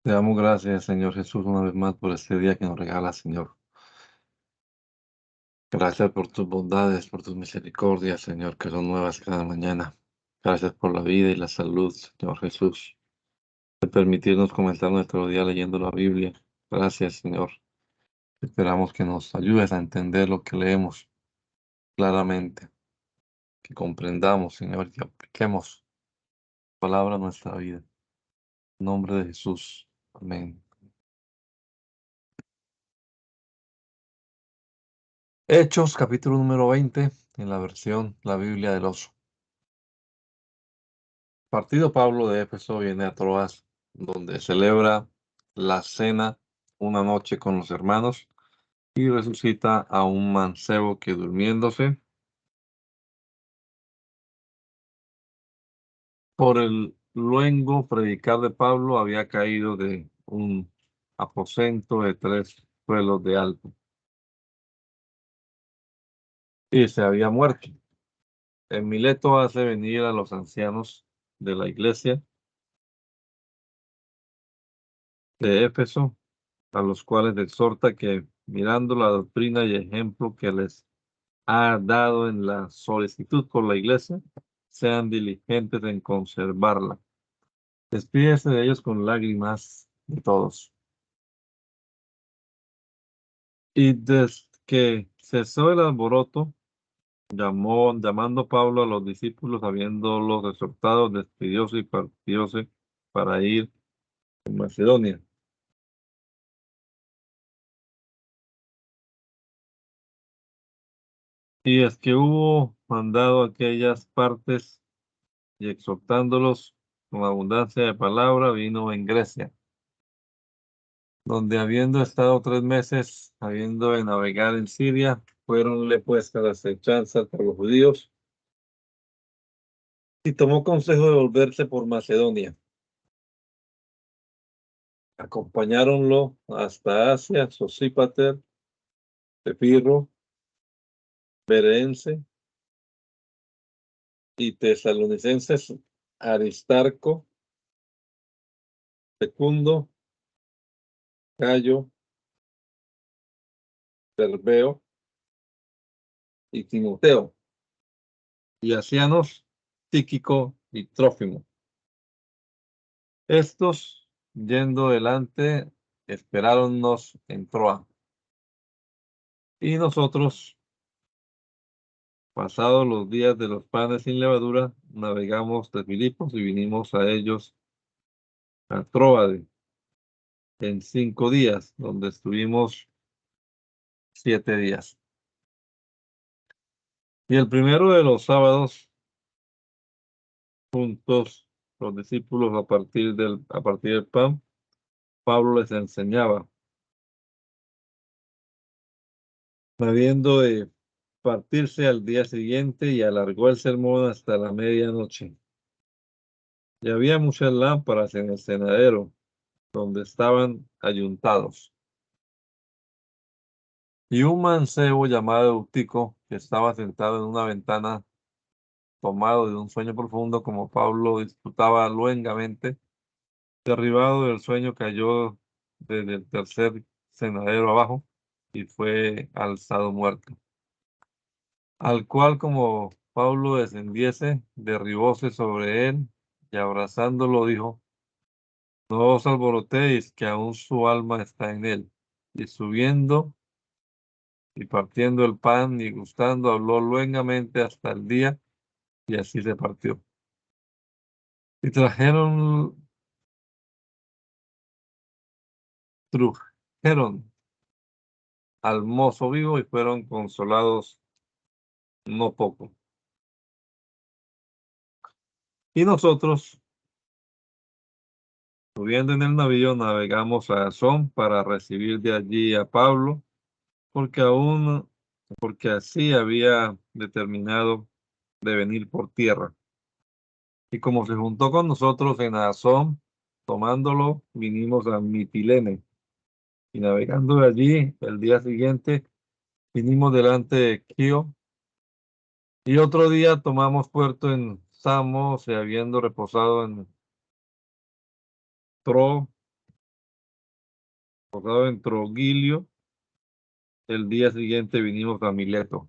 Te damos gracias, Señor Jesús, una vez más por este día que nos regala, Señor. Gracias por tus bondades, por tus misericordias, Señor, que son nuevas cada mañana. Gracias por la vida y la salud, Señor Jesús. De permitirnos comenzar nuestro día leyendo la Biblia. Gracias, Señor. Esperamos que nos ayudes a entender lo que leemos claramente, que comprendamos, Señor, que apliquemos tu palabra a nuestra vida. En nombre de Jesús. Amén. Hechos, capítulo número 20, en la versión La Biblia del Oso. Partido Pablo de Éfeso viene a Troas, donde celebra la cena una noche con los hermanos y resucita a un mancebo que durmiéndose por el luengo predicar de Pablo había caído de un aposento de 3 suelos de alto y se había muerto. En Mileto hace venir a los ancianos de la iglesia de Éfeso, a los cuales exhorta que, mirando la doctrina y ejemplo que les ha dado en la solicitud por la iglesia, sean diligentes en conservarla. Despídese de ellos con lágrimas de todos. Y desde que cesó el alboroto, llamando Pablo a los discípulos, habiéndolos exhortado, despidióse y partióse para ir a Macedonia. Y es que hubo mandado aquellas partes y exhortándolos con abundancia de palabra, vino en Grecia, donde habiendo estado 3 meses, habiendo de navegar en Siria, fueronle puestas las hechanzas por los judíos, y tomó consejo de volverse por Macedonia. Acompañáronlo hasta Asia, Sosípater, Pepirro, Bereense y tesalonicenses, Aristarco, Secundo, Gayo, Serveo y Timoteo, y asianos, Tíquico y Trófimo. Estos, yendo delante, esperáronnos en Troa. Y nosotros, pasados los días de los panes sin levadura, navegamos de Filipos y vinimos a ellos a Tróade en 5 días, donde estuvimos 7 días. Y el primero de los sábados, juntos los discípulos a partir del pan, Pablo les enseñaba, habiendo de partirse al día siguiente, y alargó el sermón hasta la medianoche. Y había muchas lámparas en el cenadero, donde estaban ayuntados. Y un mancebo llamado Eutico, que estaba sentado en una ventana, tomado de un sueño profundo, como Pablo disputaba luengamente, derribado del sueño, cayó desde el tercer cenadero abajo y fue alzado muerto. Al cual, como Pablo descendiese, derribóse sobre él y abrazándolo dijo: No os alborotéis, que aún su alma está en él. Y subiendo y partiendo el pan y gustando, habló luengamente hasta el día, y así se partió. Y trujeron al mozo vivo y fueron consolados no poco. Y nosotros, subiendo en el navío, navegamos a Asón para recibir de allí a Pablo, porque porque así había determinado de venir por tierra. Y como se juntó con nosotros en Asón, tomándolo, vinimos a Mitilene. Y navegando de allí, el día siguiente, vinimos delante de Quío. Y otro día tomamos puerto en Samos, y habiendo reposado en Tro, posado en Trogilio. El día siguiente vinimos a Mileto.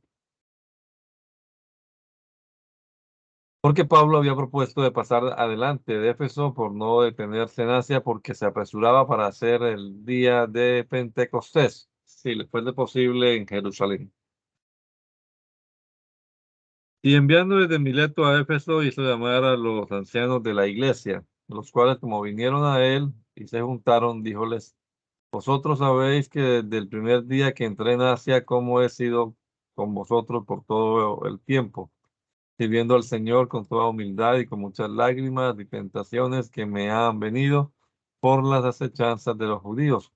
Porque Pablo había propuesto de pasar adelante de Éfeso por no detenerse en Asia, porque se apresuraba para hacer el día de Pentecostés, si le fuese posible, en Jerusalén. Y enviando desde Mileto a Éfeso, hizo llamar a los ancianos de la iglesia, los cuales, como vinieron a él y se juntaron, díjoles: Vosotros sabéis que desde el primer día que entré en Asia, cómo he sido con vosotros por todo el tiempo, sirviendo al Señor con toda humildad y con muchas lágrimas y tentaciones que me han venido por las acechanzas de los judíos.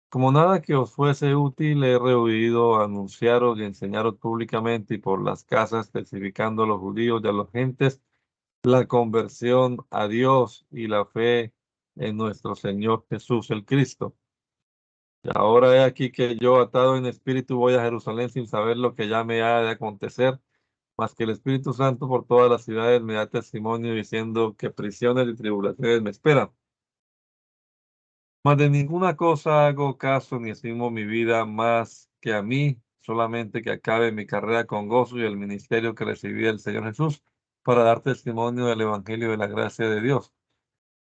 Como nada que os fuese útil, he rehuido anunciaros y enseñaros públicamente y por las casas, testificando a los judíos y a las gentes la conversión a Dios y la fe en nuestro Señor Jesús el Cristo. Y ahora he aquí que yo, atado en espíritu, voy a Jerusalén sin saber lo que ya me ha de acontecer, mas que el Espíritu Santo por todas las ciudades me da testimonio diciendo que prisiones y tribulaciones me esperan. Mas de ninguna cosa hago caso ni estimo mi vida más que a mí, solamente que acabe mi carrera con gozo y el ministerio que recibí del Señor Jesús para dar testimonio del Evangelio de la gracia de Dios.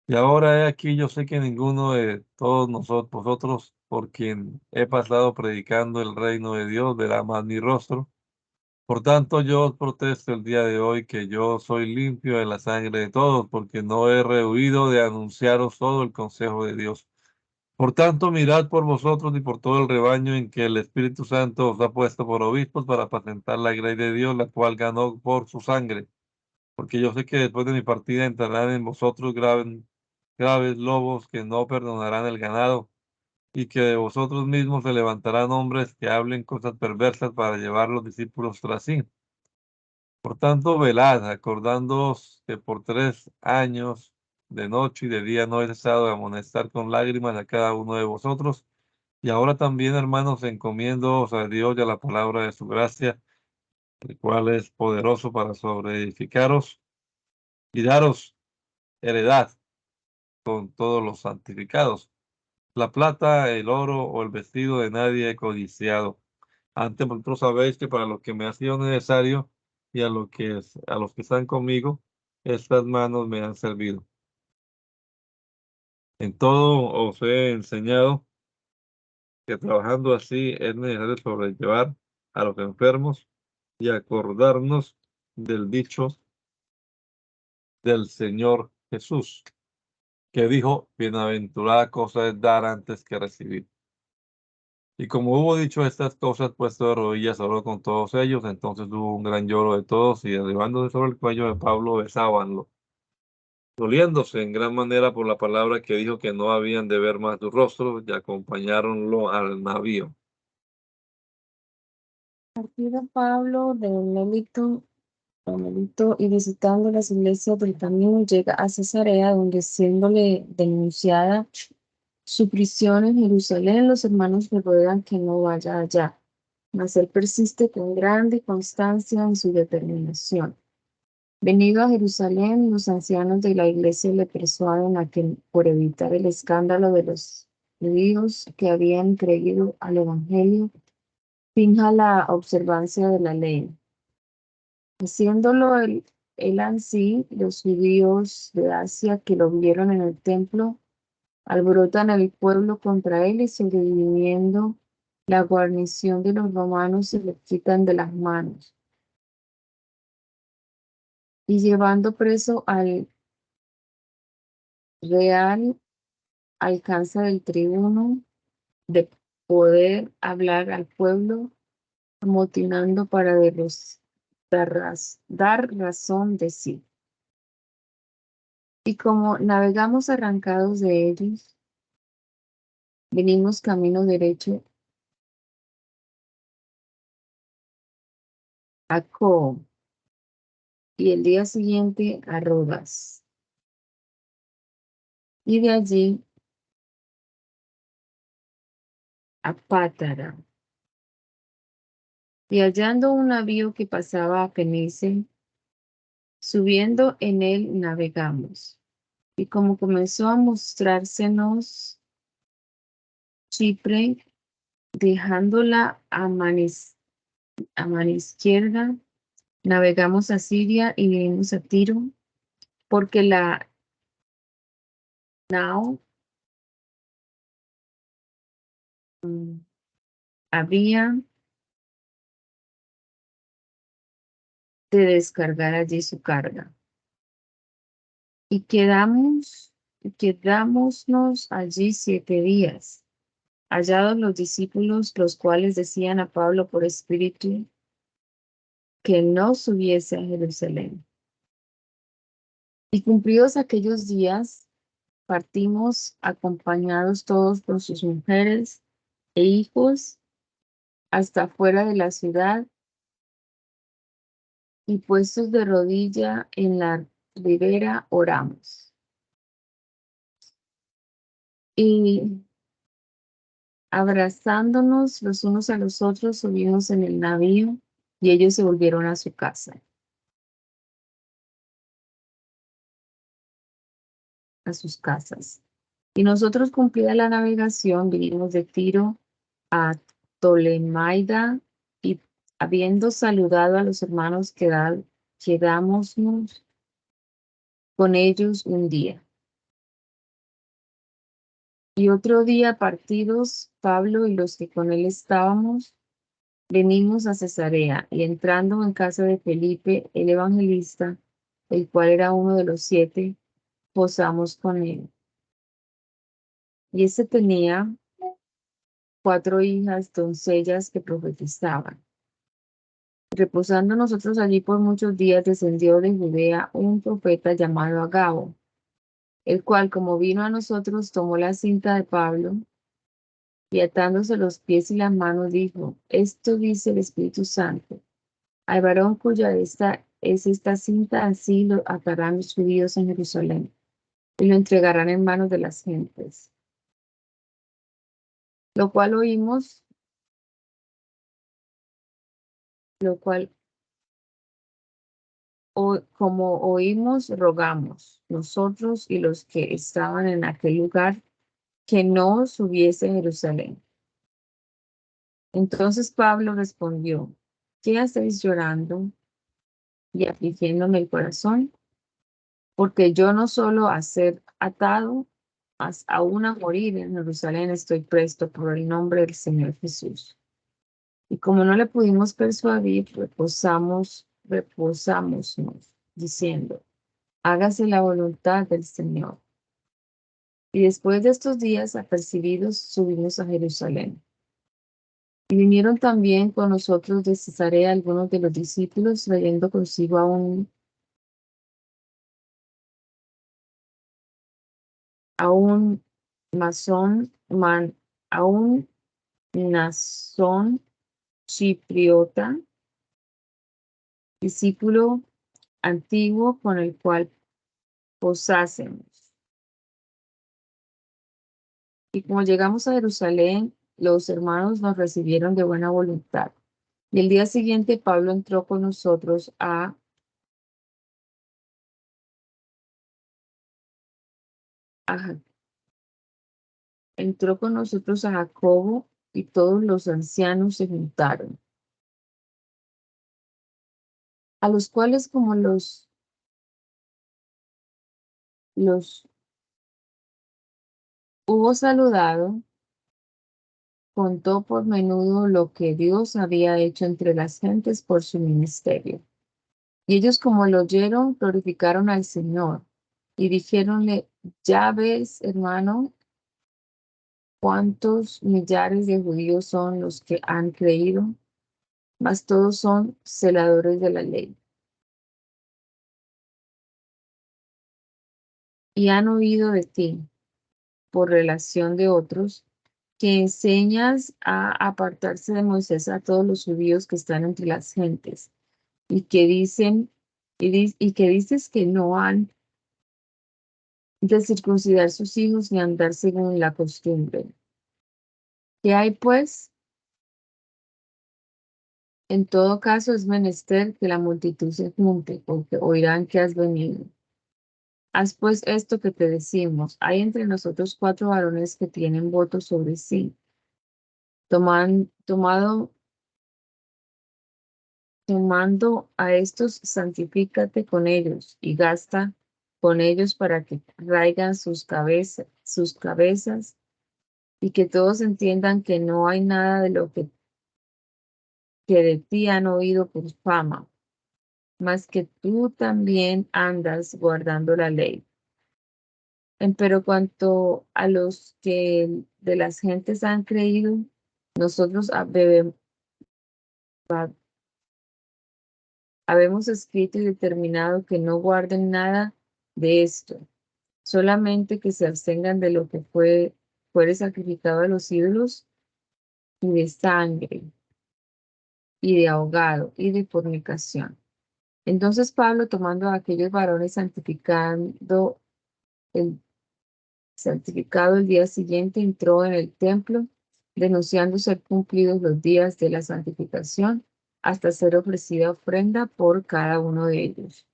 Y ahora he aquí, yo sé que ninguno de todos nosotros, vosotros, por quien he pasado predicando el reino de Dios, verá más mi rostro. Por tanto, yo os protesto el día de hoy que yo soy limpio de la sangre de todos, porque no he rehuido de anunciaros todo el consejo de Dios. Por tanto, mirad por vosotros y por todo el rebaño en que el Espíritu Santo os ha puesto por obispos para apacentar la grey de Dios, la cual ganó por su sangre. Porque yo sé que después de mi partida entrarán en vosotros graves lobos que no perdonarán el ganado, y que de vosotros mismos se levantarán hombres que hablen cosas perversas para llevar los discípulos tras sí. Por tanto, velad, acordándoos que por 3 años, de noche y de día, no he cesado de amonestar con lágrimas a cada uno de vosotros. Y ahora también, hermanos, encomiéndoos a Dios y a la palabra de su gracia, el cual es poderoso para sobreedificaros y daros heredad con todos los santificados. La plata, el oro o el vestido de nadie he codiciado. Antes vosotros sabéis que para lo que me ha sido necesario y a los que están conmigo, estas manos me han servido. En todo os he enseñado que trabajando así es necesario sobrellevar a los enfermos y acordarnos del dicho del Señor Jesús, que dijo: Bienaventurada cosa es dar antes que recibir. Y como hubo dicho estas cosas, puesto de rodillas, habló con todos ellos. Entonces hubo un gran lloro de todos, y derribándose sobre el cuello de Pablo, besábanlo, doliéndose en gran manera por la palabra que dijo, que no habían de ver más su rostro, y acompañáronlo al navío. Partido Pablo de Melito y visitando las iglesias del camino, llega a Cesarea, donde siéndole denunciada su prisión en Jerusalén, los hermanos le ruegan que no vaya allá, mas él persiste con grande constancia en su determinación. Venido a Jerusalén, los ancianos de la iglesia le persuaden a que, por evitar el escándalo de los judíos que habían creído al evangelio, finja la observancia de la ley. Haciéndolo él así, los judíos de Asia que lo vieron en el templo, alborotan el pueblo contra él, y sobreviniendo la guarnición de los romanos se le quitan de las manos. Y llevando preso al real alcanza del tribuno de poder hablar al pueblo, amotinando para dar razón de sí. Y como navegamos arrancados de ellos, venimos camino derecho a Co, y el día siguiente a Rodas, y de allí a Pátara. Y hallando un navío que pasaba a Fenice, subiendo en él navegamos. Y como comenzó a mostrársenos Chipre, dejándola a mano izquierda, navegamos a Siria y vinimos a Tiro, porque la nao había de descargar allí su carga. Y quedámonos allí 7 días, hallados los discípulos, los cuales decían a Pablo por espíritu que no subiese a Jerusalén. Y cumplidos aquellos días, partimos acompañados todos por sus mujeres e hijos hasta fuera de la ciudad, y puestos de rodilla en la ribera oramos. Y abrazándonos los unos a los otros, subimos en el navío y ellos se volvieron a su casa, a sus casas. Y nosotros, cumplida la navegación, vinimos de Tiro a Tolemaida, y habiendo saludado a los hermanos, quedámonos con ellos un día. Y otro día, partidos, Pablo y los que con él estábamos, venimos a Cesarea, y entrando en casa de Felipe, el evangelista, el cual era uno de los 7, posamos con él. Y este tenía 4 hijas, doncellas que profetizaban. Reposando nosotros allí por muchos días, descendió de Judea un profeta llamado Agabo, el cual, como vino a nosotros, tomó la cinta de Pablo y atándose los pies y las manos, dijo: Esto dice el Espíritu Santo: al varón cuya es esta cinta, así lo atarán los judíos en Jerusalén y lo entregarán en manos de las gentes. Lo cual como oímos, rogamos nosotros y los que estaban en aquel lugar, que no subiese a Jerusalén. Entonces Pablo respondió: ¿Qué hacéis llorando y afligiéndome el corazón? Porque yo no solo a ser atado, mas aún a morir en Jerusalén estoy presto por el nombre del Señor Jesús. Y como no le pudimos persuadir, reposámonos, diciendo: hágase la voluntad del Señor. Y después de estos días apercibidos, subimos a Jerusalén. Y vinieron también con nosotros de Cesarea algunos de los discípulos, trayendo consigo a un masón, a un Mnasón chipriota, discípulo antiguo con el cual posásemos. Y como llegamos a Jerusalén, los hermanos nos recibieron de buena voluntad. Y el día siguiente Pablo entró con nosotros a Jacobo, y todos los ancianos se juntaron, a los cuales, como los hubo saludado, contó por menudo lo que Dios había hecho entre las gentes por su ministerio. Y ellos, como lo oyeron, glorificaron al Señor y dijéronle: ya ves, hermano, cuántos millares de judíos son los que han creído, mas todos son celadores de la ley. Y han oído de ti, por relación de otros, que enseñas a apartarse de Moisés a todos los judíos que están entre las gentes, y que dices que no han de circuncidar sus hijos ni andar según la costumbre. ¿Qué hay pues? En todo caso es menester que la multitud se junte, porque oirán que has venido. Haz pues esto que te decimos: hay entre nosotros 4 varones que tienen voto sobre sí, Tomando a estos, santifícate con ellos y gasta con ellos para que raigan sus cabezas y que todos entiendan que no hay nada de lo que de ti han oído por fama, mas que tú también andas guardando la ley. Pero cuanto a los que de las gentes han creído, nosotros habemos escrito y determinado que no guarden nada de esto, solamente que se abstengan de lo que fuere sacrificado a los ídolos, y de sangre, y de ahogado, y de fornicación. Entonces Pablo, tomando a aquellos varones, santificado el día siguiente, entró en el templo, denunciando ser cumplidos los días de la santificación, hasta ser ofrecida ofrenda por cada uno de ellos.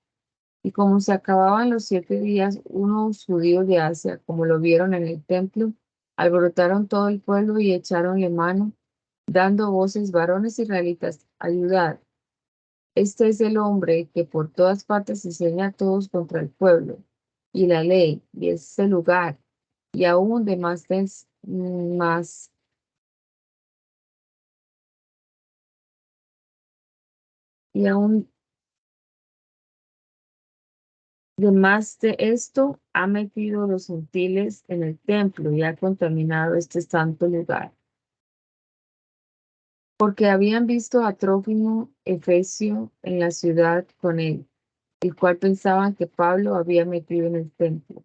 Y como se acababan los 7 días, unos judíos de Asia, como lo vieron en el templo, alborotaron todo el pueblo y echaronle mano, dando voces: varones israelitas, ayudad. Este es el hombre que por todas partes enseña a todos contra el pueblo y la ley, y este lugar, y aún de y aún de más de esto, ha metido los gentiles en el templo y ha contaminado este santo lugar. Porque habían visto a Trófimo Efesio en la ciudad con él, el cual pensaban que Pablo había metido en el templo.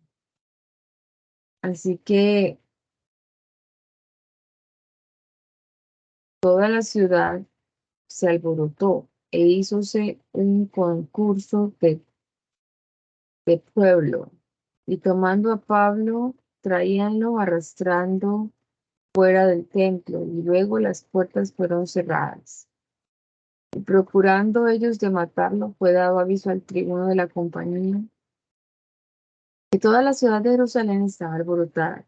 Así que toda la ciudad se alborotó e hízose un concurso de pueblo, y tomando a Pablo, traíanlo arrastrando fuera del templo, y luego las puertas fueron cerradas. Y procurando ellos de matarlo, fue dado aviso al tribuno de la compañía que toda la ciudad de Jerusalén estaba alborotada,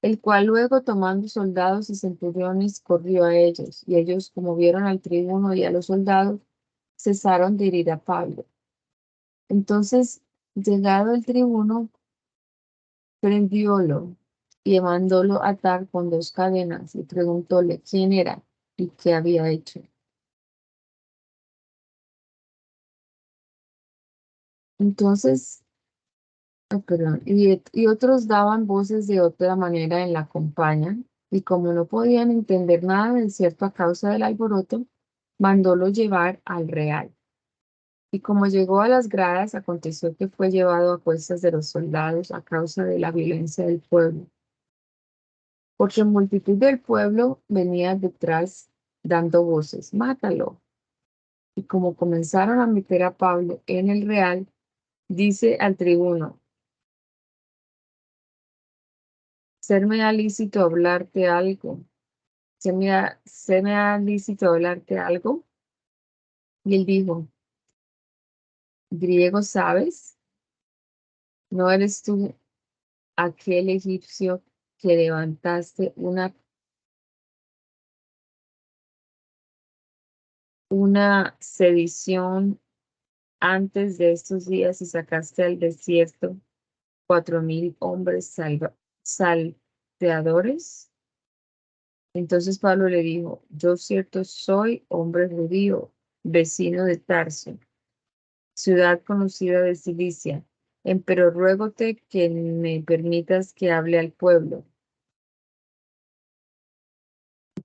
el cual luego, tomando soldados y centuriones, corrió a ellos, y ellos, como vieron al tribuno y a los soldados, cesaron de herir a Pablo. Entonces, llegado el tribuno, prendiólo y mandólo atar con 2 cadenas, y preguntóle quién era y qué había hecho. Entonces, perdón, y otros daban voces de otra manera en la compañía, y como no podían entender nada del cierto a causa del alboroto, mandólo llevar al real. Y como llegó a las gradas, aconteció que fue llevado a cuestas de los soldados a causa de la violencia del pueblo, porque multitud del pueblo venía detrás dando voces: mátalo. Y como comenzaron a meter a Pablo en el real, dice al tribuno: serme ha lícito hablarte algo. ¿Se me ha lícito hablarte algo? Y él dijo: griego sabes, ¿no eres tú aquel egipcio que levantaste una sedición antes de estos días y sacaste al desierto 4,000 hombres salteadores? Entonces Pablo le dijo: yo cierto soy hombre judío, vecino de Tarso, ciudad conocida de Cilicia, empero ruégote que me permitas que hable al pueblo.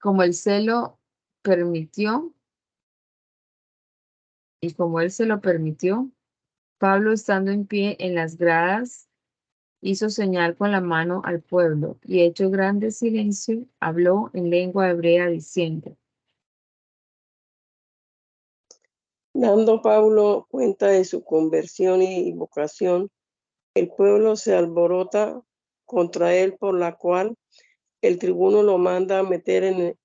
Como el celo permitió, y como él se lo permitió, Pablo, estando en pie en las gradas, hizo señal con la mano al pueblo, y hecho grande silencio, habló en lengua hebrea diciendo: Dando Pablo cuenta de su conversión y vocación, el pueblo se alborota contra él, por la cual el tribuno lo manda a meter en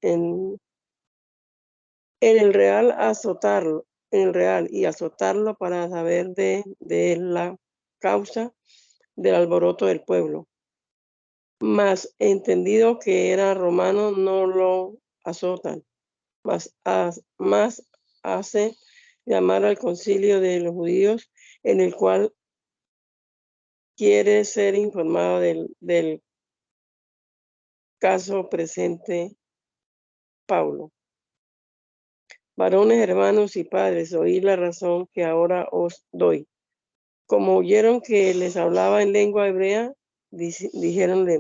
el real, y azotarlo para saber de la causa del alboroto del pueblo. mas entendido que era romano, no lo azotan, mas hace llamar al concilio de los judíos, en el cual quiere ser informado del caso presente Pablo. Varones, hermanos y padres, oí la razón que ahora os doy. Como oyeron que les hablaba en lengua hebrea, dijéronle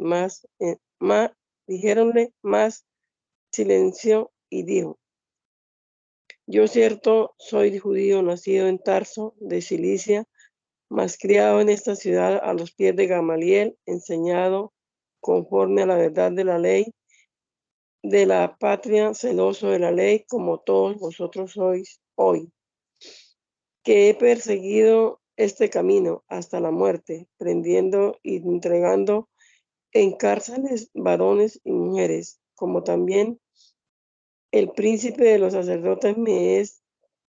más silencio y dijo: yo cierto soy judío, nacido en Tarso de Cilicia, mas criado en esta ciudad a los pies de Gamaliel, enseñado conforme a la verdad de la ley, de la patria, celoso de la ley, como todos vosotros sois hoy, que he perseguido este camino hasta la muerte, prendiendo y entregando en cárceles varones y mujeres, como también el príncipe de los sacerdotes me es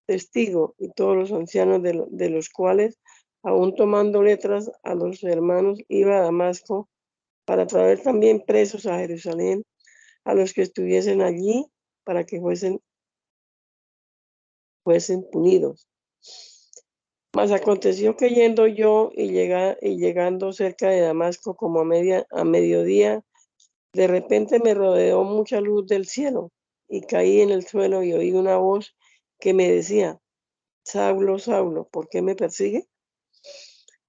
testigo, y todos los ancianos de los cuales, aún tomando letras a los hermanos, iba a Damasco para traer también presos a Jerusalén a los que estuviesen allí, para que fuesen punidos. Mas aconteció que yendo yo y llegando cerca de Damasco como a mediodía, de repente me rodeó mucha luz del cielo, y caí en el suelo y oí una voz que me decía: Saulo, Saulo, ¿por qué me persigue?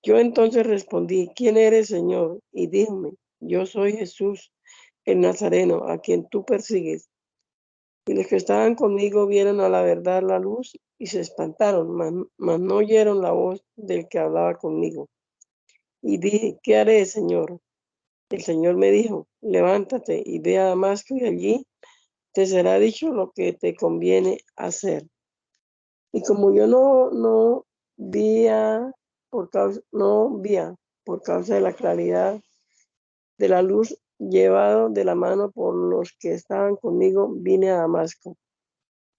Yo entonces respondí: ¿quién eres, Señor? Y díjome: yo soy Jesús, el Nazareno, a quien tú persigues. Y los que estaban conmigo vieron a la verdad la luz y se espantaron, mas no oyeron la voz del que hablaba conmigo. Y dije: ¿qué haré, Señor? El Señor me dijo: levántate y ve a Damasco, y allí te será dicho lo que te conviene hacer. Y como yo no vía por causa de la claridad de la luz, llevado de la mano por los que estaban conmigo, vine a Damasco.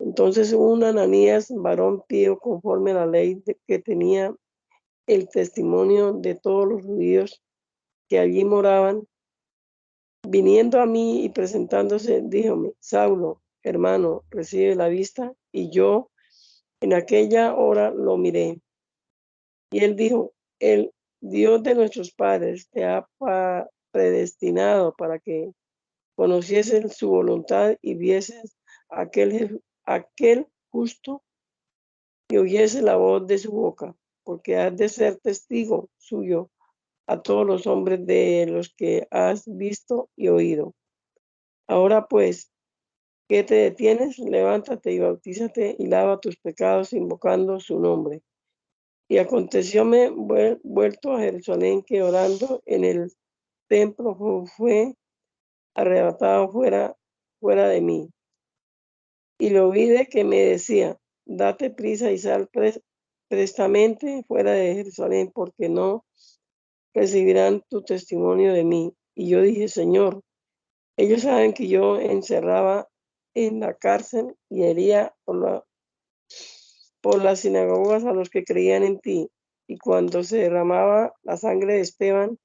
Entonces un Ananías, varón pío conforme a la ley, que tenía el testimonio de todos los judíos que allí moraban, viniendo a mí y presentándose, díjome: Saulo, hermano, recibe la vista. Y yo en aquella hora lo miré. Y él dijo: el Dios de nuestros padres te ha predestinado para que conocieses su voluntad y vieses aquel justo y oyese la voz de su boca, porque has de ser testigo suyo a todos los hombres de los que has visto y oído. Ahora pues, ¿qué te detienes? Levántate y bautízate y lava tus pecados invocando su nombre. Y acontecióme vuelto a Jerusalén, que orando en el templo fue arrebatado fuera de mí. Y lo oí de que me decía: date prisa y sal prestamente fuera de Jerusalén, porque no recibirán tu testimonio de mí. Y yo dije: Señor, ellos saben que yo encerraba en la cárcel y hería por las sinagogas a los que creían en ti. Y cuando se derramaba la sangre de Esteban,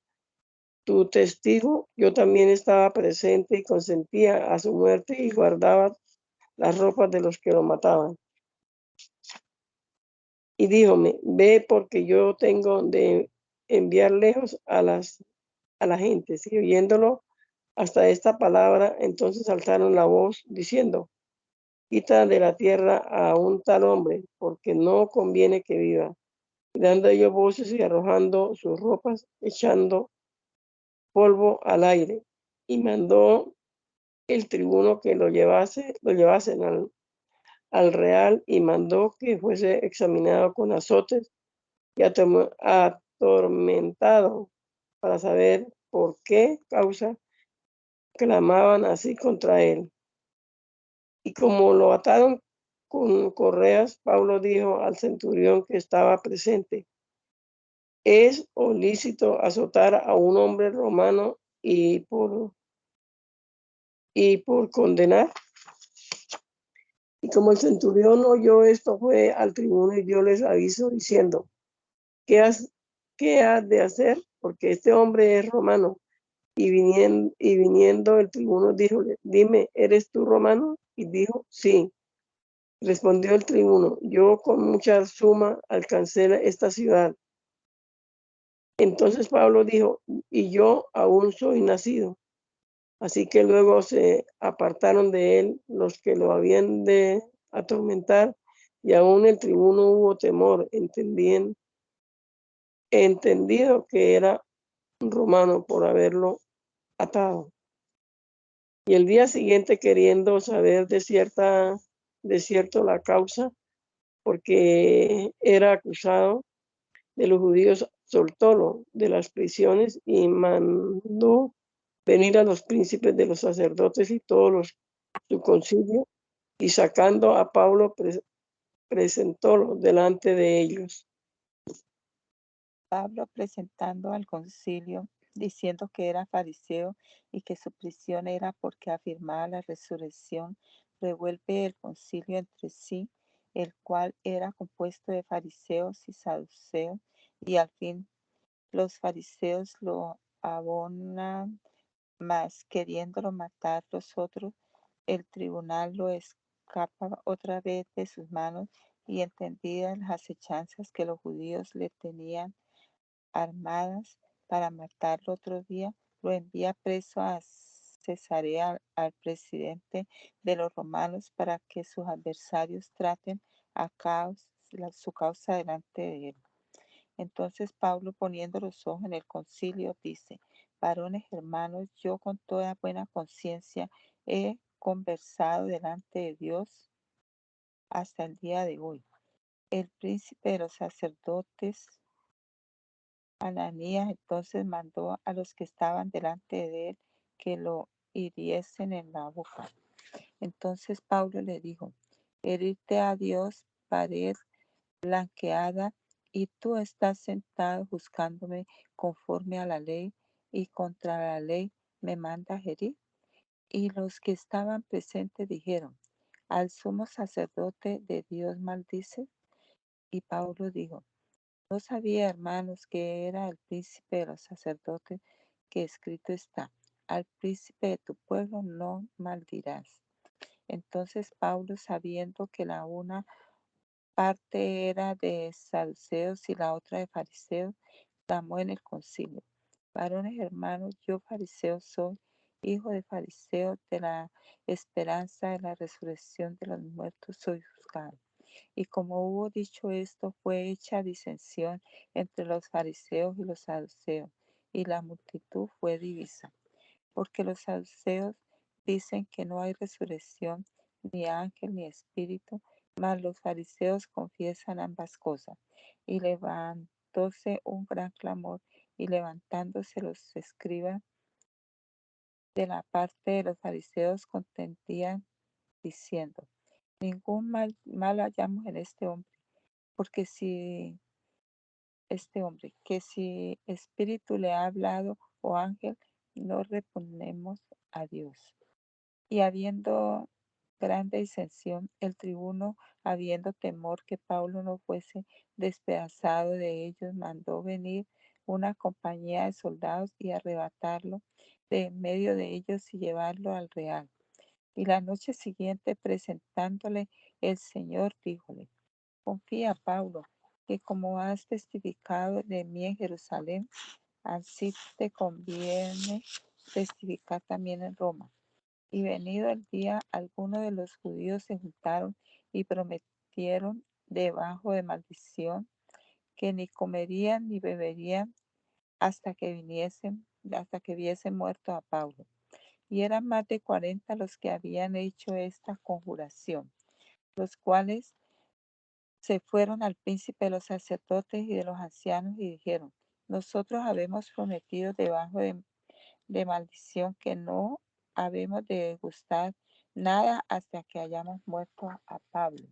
tu testigo, yo también estaba presente y consentía a su muerte y guardaba las ropas de los que lo mataban. Y díjome: ve, porque yo tengo de enviar lejos a la gente. Y oyéndolo hasta esta palabra, entonces alzaron la voz diciendo: quita de la tierra a un tal hombre, porque no conviene que viva. Y dando ellos voces y arrojando sus ropas, echando polvo al aire. Y mandó el tribuno que lo llevasen al real, y mandó que fuese examinado con azotes y atormentado, para saber por qué causa clamaban así contra él. Y como lo ataron con correas, Pablo dijo al centurión que estaba presente: ¿es lícito azotar a un hombre romano y por condenar? Y como el centurión oyó esto, fue al tribuno y dio-les aviso diciendo: ¿qué has de hacer? Porque este hombre es romano. Y viniendo el tribuno, díjole: dime, ¿eres tú romano? Y dijo: sí. Respondió el tribuno: yo con mucha suma alcancé esta ciudad. Entonces Pablo dijo: y yo aún soy nacido. Así que luego se apartaron de él los que lo habían de atormentar, y aún el tribuno hubo temor, entendido que era un romano por haberlo atado. Y el día siguiente, queriendo saber de cierto la causa, porque era acusado de los judíos, soltólo de las prisiones y mandó venir a los príncipes de los sacerdotes y todos su concilio, y sacando a Pablo, presentólo delante de ellos. Pablo, presentando al concilio, diciendo que era fariseo y que su prisión era porque afirmaba la resurrección, revuelve el concilio entre sí, el cual era compuesto de fariseos y saduceos, y al fin los fariseos lo abonan, mas queriéndolo matar los otros, el tribunal lo escapa otra vez de sus manos, y entendidas las acechanzas que los judíos le tenían armadas para matarlo otro día, lo envía preso a Cesarea al presidente de los romanos para que sus adversarios traten su causa delante de él. Entonces Pablo, poniendo los ojos en el concilio, dice: varones hermanos, yo con toda buena conciencia he conversado delante de Dios hasta el día de hoy. El príncipe de los sacerdotes, Ananías, entonces mandó a los que estaban delante de él que lo hiriesen en la boca. Entonces Pablo le dijo: herirte a Dios, pared blanqueada, y tú estás sentado juzgándome conforme a la ley, y contra la ley me mandas herir. Y los que estaban presentes dijeron: al sumo sacerdote de Dios maldice. Y Pablo dijo: no sabía, hermanos, que era el príncipe de los sacerdotes, que escrito está: al príncipe de tu pueblo no maldirás. Entonces Pablo, sabiendo que la una parte era de saduceos y la otra de fariseos, clamó en el concilio: varones hermanos, yo fariseo soy, hijo de fariseo, de la esperanza de la resurrección de los muertos soy juzgado. Y como hubo dicho esto, fue hecha disensión entre los fariseos y los saduceos, y la multitud fue divisa. Porque los saduceos dicen que no hay resurrección, ni ángel, ni espíritu, mas los fariseos confiesan ambas cosas. Y levantóse un gran clamor, y levantándose los escribas de la parte de los fariseos contendían, diciendo: ningún mal hallamos en este hombre, porque si que si espíritu le ha hablado o ángel, no reponemos a Dios. Y habiendo grande disensión, el tribuno, habiendo temor que Pablo no fuese despedazado de ellos, mandó venir una compañía de soldados y arrebatarlo de en medio de ellos y llevarlo al real. Y la noche siguiente, presentándole el Señor, díjole: confía, Pablo, que como has testificado de mí en Jerusalén, así te conviene testificar también en Roma. Y venido el día, algunos de los judíos se juntaron y prometieron debajo de maldición que ni comerían ni beberían hasta que viesen muerto a Pablo. Y eran más de 40 los que habían hecho esta conjuración, los cuales se fueron al príncipe de los sacerdotes y de los ancianos y dijeron: nosotros habemos prometido debajo de maldición que no habemos de gustar nada hasta que hayamos muerto a Pablo.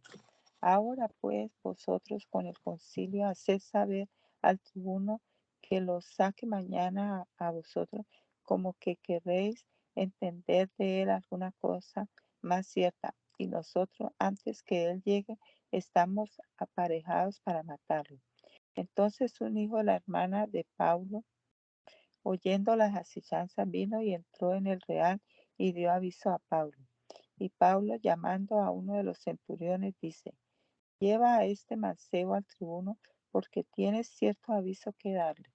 Ahora pues vosotros con el concilio haced saber al tribuno que lo saque mañana a vosotros, como que queréis entender de él alguna cosa más cierta, y nosotros antes que él llegue estamos aparejados para matarlo. Entonces un hijo de la hermana de Pablo, Oyendo las asechanzas, vino y entró en el real y dio aviso a Pablo. Y Pablo, llamando a uno de los centuriones, dice: lleva a este mancebo al tribuno, porque tiene cierto aviso que darle.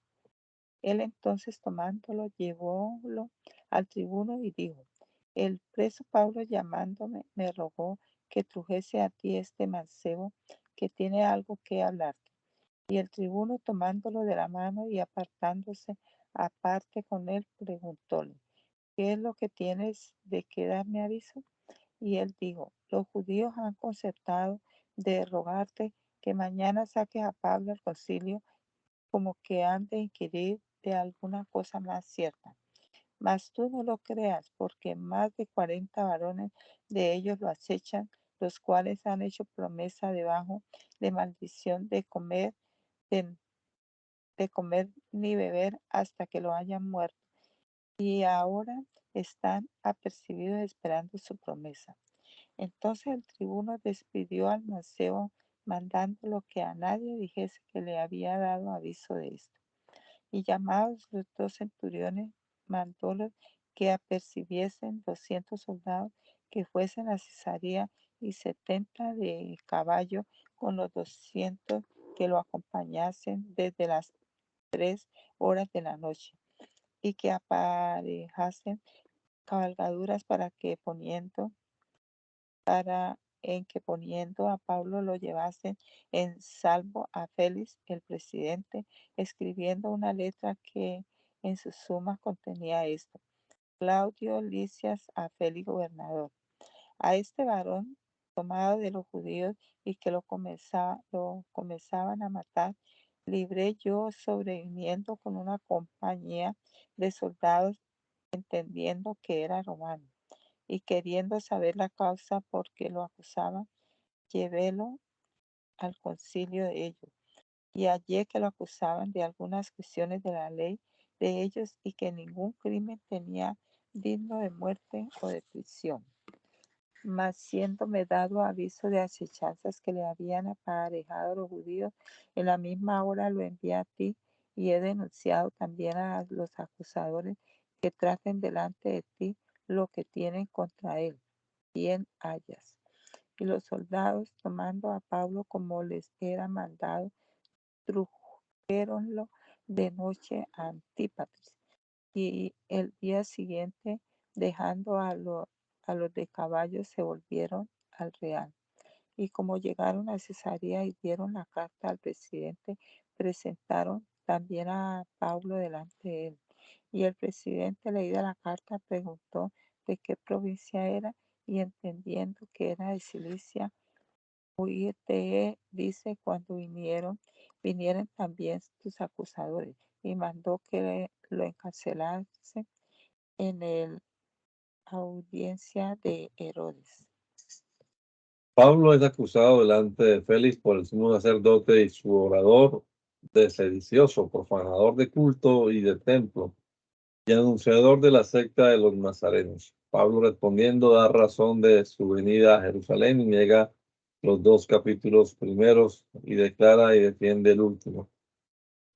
Él entonces, tomándolo, llevólo al tribuno y dijo: el preso Pablo, llamándome, me rogó que trujese a ti este mancebo, que tiene algo que hablarte. Y el tribuno, tomándolo de la mano y apartándose aparte con él, preguntóle: ¿qué es lo que tienes de que darme aviso? Y él dijo: los judíos han concertado de rogarte que mañana saques a Pablo al concilio, como que han de inquirir de alguna cosa más cierta. Mas tú no lo creas, porque más de 40 varones de ellos lo acechan, los cuales han hecho promesa debajo de maldición de, de comer ni beber hasta que lo hayan muerto. Y ahora están apercibidos esperando su promesa. Entonces el tribuno despidió al mancebo, mandándolo que a nadie dijese que le había dado aviso de esto. Y llamados los 2 centuriones, mandólos que apercibiesen 200 soldados que fuesen a Cesarea, y 70 de caballo con los 200 que lo acompañasen desde las 3 horas de la noche, y que aparejasen cabalgaduras en que poniendo a Pablo lo llevasen en salvo a Félix el presidente, escribiendo una letra que en su suma contenía esto: Claudio Lisias a Félix gobernador. A este varón tomado de los judíos y que lo comenzaban a matar, libré yo sobreviniendo con una compañía de soldados, entendiendo que era romano, y queriendo saber la causa por qué lo acusaban, llevélo al concilio de ellos, y hallé que lo acusaban de algunas cuestiones de la ley de ellos, y que ningún crimen tenía digno de muerte o de prisión. Mas siéndome dado aviso de asechanzas que le habían aparejado los judíos, en la misma hora lo envié a ti, y he denunciado también a los acusadores que traten delante de ti lo que tienen contra él. Bien hayas. Y los soldados, tomando a Pablo como les era mandado, trujéronlo de noche a Antípatris. Y el día siguiente, dejando a los de caballo, se volvieron al real. Y como llegaron a Cesarea y dieron la carta al presidente, presentaron también a Pablo delante de él. Y el presidente, leída la carta, preguntó de qué provincia era, y entendiendo que era de Cilicia, oírte, dice, cuando vinieron también tus acusadores, y mandó que lo encarcelasen en la audiencia de Herodes. Pablo es acusado delante de Félix por el sumo sacerdote y su orador de sedicioso, profanador de culto y de templo, y anunciador de la secta de los nazarenos. Pablo, respondiendo, da razón de su venida a Jerusalén y niega los 2 capítulos primeros y declara y defiende el último.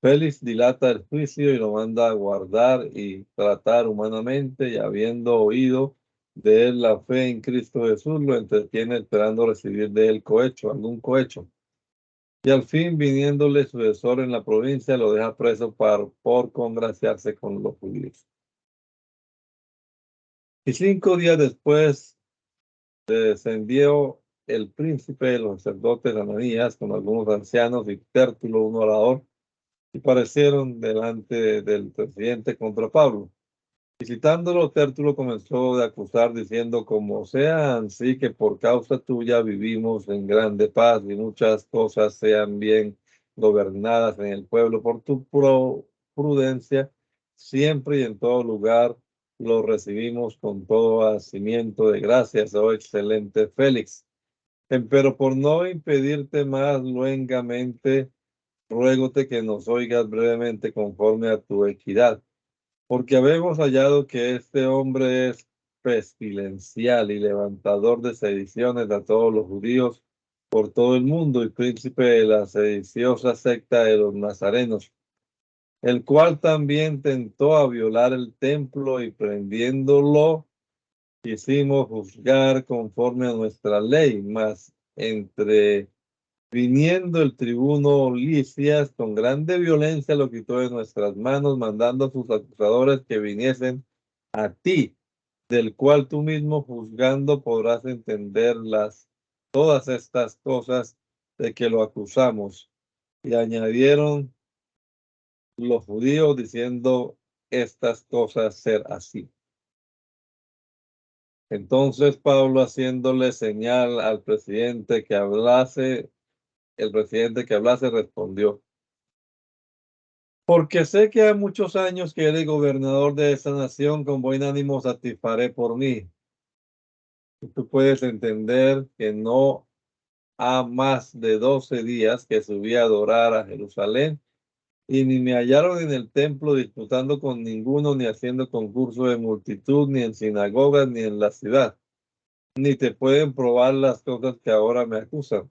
Félix dilata el juicio y lo manda a guardar y tratar humanamente, y habiendo oído de él la fe en Cristo Jesús, lo entretiene esperando recibir de él algún cohecho. Y al fin, viniéndole sucesor en la provincia, lo deja preso por congraciarse con los judíos. Y 5 días después descendió el príncipe de los sacerdotes Ananías con algunos ancianos y Tértulo, un orador, y parecieron delante del presidente contra Pablo. Visitándolo, Tértulo comenzó a acusar, diciendo: como sea así, que por causa tuya vivimos en grande paz y muchas cosas sean bien gobernadas en el pueblo, por tu prudencia, siempre y en todo lugar lo recibimos con todo hacimiento de gracias, oh excelente Félix. Pero por no impedirte más luengamente, ruégote que nos oigas brevemente conforme a tu equidad, porque habemos hallado que este hombre es pestilencial y levantador de sediciones a todos los judíos por todo el mundo, y príncipe de la sediciosa secta de los nazarenos, el cual también tentó a violar el templo y prendiéndolo quisimos juzgar conforme a nuestra ley, mas viniendo el tribuno Licias con grande violencia lo quitó de nuestras manos, mandando a sus acusadores que viniesen a ti, del cual tú mismo juzgando podrás entender todas estas cosas de que lo acusamos. Y añadieron los judíos diciendo estas cosas ser así. Entonces Pablo, haciéndole señal al presidente que hablase, el presidente que hablase respondió: porque sé que hay muchos años que eres gobernador de esa nación, con buen ánimo satisfaré por mí. Y tú puedes entender que no ha más de 12 días que subí a adorar a Jerusalén, y ni me hallaron en el templo disputando con ninguno, ni haciendo concurso de multitud, ni en sinagogas, ni en la ciudad. Ni te pueden probar las cosas que ahora me acusan.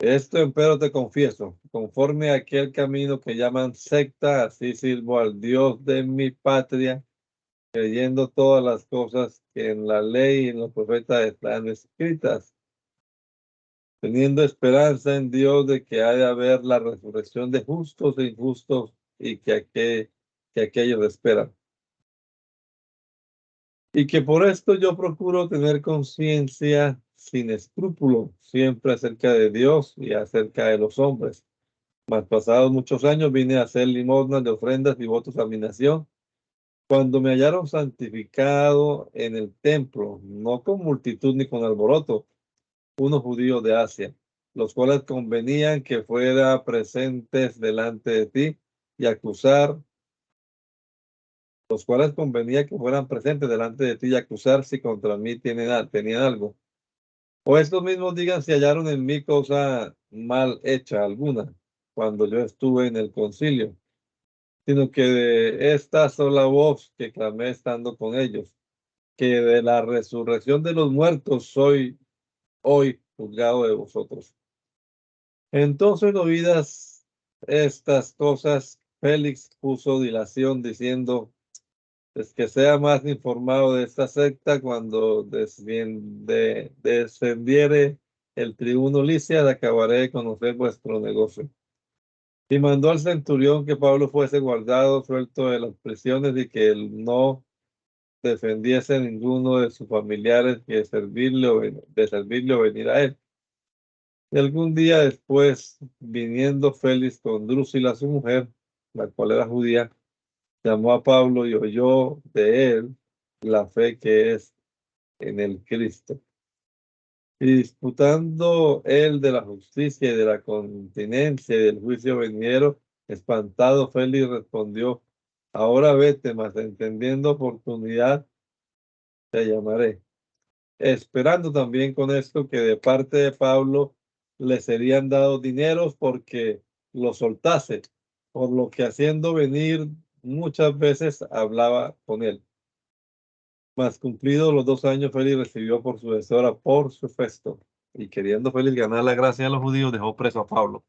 Esto empero te confieso, conforme a aquel camino que llaman secta, así sirvo al Dios de mi patria, creyendo todas las cosas que en la ley y en los profetas están escritas, teniendo esperanza en Dios de que ha de haber la resurrección de justos e injustos, y que aquellos esperan. Y que por esto yo procuro tener conciencia sin escrúpulo siempre acerca de Dios y acerca de los hombres. Mas pasados muchos años vine a hacer limosnas de ofrendas y votos a mi nación, cuando me hallaron santificado en el templo, no con multitud ni con alboroto, unos judíos de Asia, los cuales convenían que fuera presentes delante de ti y acusar, los cuales convenía que fueran presentes delante de ti y acusar si contra mí tenían algo. O estos mismos digan si hallaron en mí cosa mal hecha alguna, cuando yo estuve en el concilio, sino que de esta sola voz que clamé estando con ellos, que de la resurrección de los muertos soy hoy juzgado de vosotros. Entonces, oídas estas cosas, Félix puso dilación diciendo: es que sea más informado de esta secta cuando descendiere el tribuno Licias, acabaré de conocer vuestro negocio. Y mandó al centurión que Pablo fuese guardado, suelto de las prisiones, y que él no defendiese ninguno de sus familiares que de servirle o venir a él. Y algún día después, viniendo Félix con Drusila, su mujer, la cual era judía, llamó a Pablo y oyó de él la fe que es en el Cristo. Y disputando él de la justicia y de la continencia y del juicio venidero, espantado, Félix respondió: ahora vete, mas entendiendo oportunidad te llamaré. Esperando también con esto que de parte de Pablo le serían dados dineros porque lo soltase, por lo que haciendo venir muchas veces hablaba con él. Mas cumplidos los 2 años, Félix recibió por sucesora por su Festo, y queriendo Félix ganar la gracia de los judíos, dejó preso a Pablo.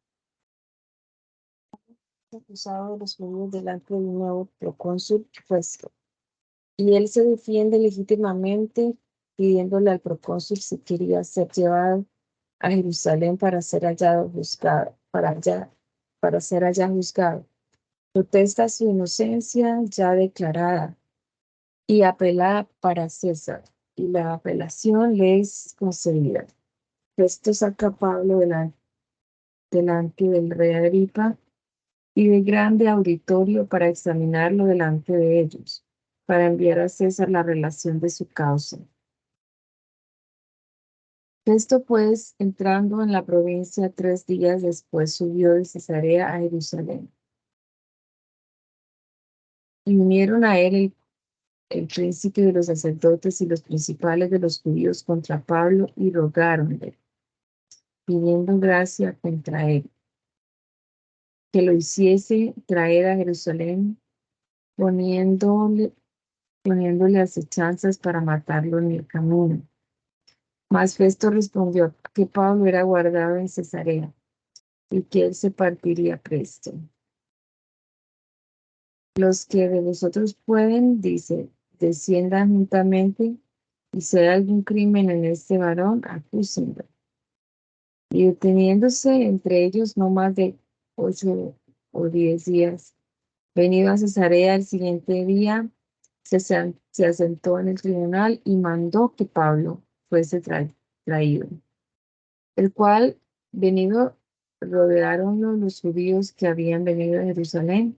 Acusado de los judíos delante de un nuevo procónsul Festo, y él se defiende legítimamente pidiéndole al procónsul si quería ser llevado a Jerusalén para ser juzgado, para ser allá juzgado. Protesta su inocencia ya declarada y apela para César, y la apelación le es concedida. Festo saca a Pablo delante del rey Agripa y de grande auditorio para examinarlo delante de ellos, para enviar a César la relación de su causa. Festo, pues, entrando en la provincia 3 días después, subió de Cesarea a Jerusalén. Y vinieron a él el príncipe de los sacerdotes y los principales de los judíos contra Pablo y rogáronle, pidiendo gracia contra él, que lo hiciese traer a Jerusalén, poniéndole acechanzas para matarlo en el camino. Mas Festo respondió que Pablo era guardado en Cesarea y que él se partiría presto. los que de vosotros pueden, dice, desciendan juntamente, y si hay algún crimen en este varón, acúsenlo. Y deteniéndose entre ellos no más de 8 o 10 días, venido a Cesarea el siguiente día, se asentó en el tribunal y mandó que Pablo fuese traído, el cual, venido, rodearonlo los judíos que habían venido de Jerusalén,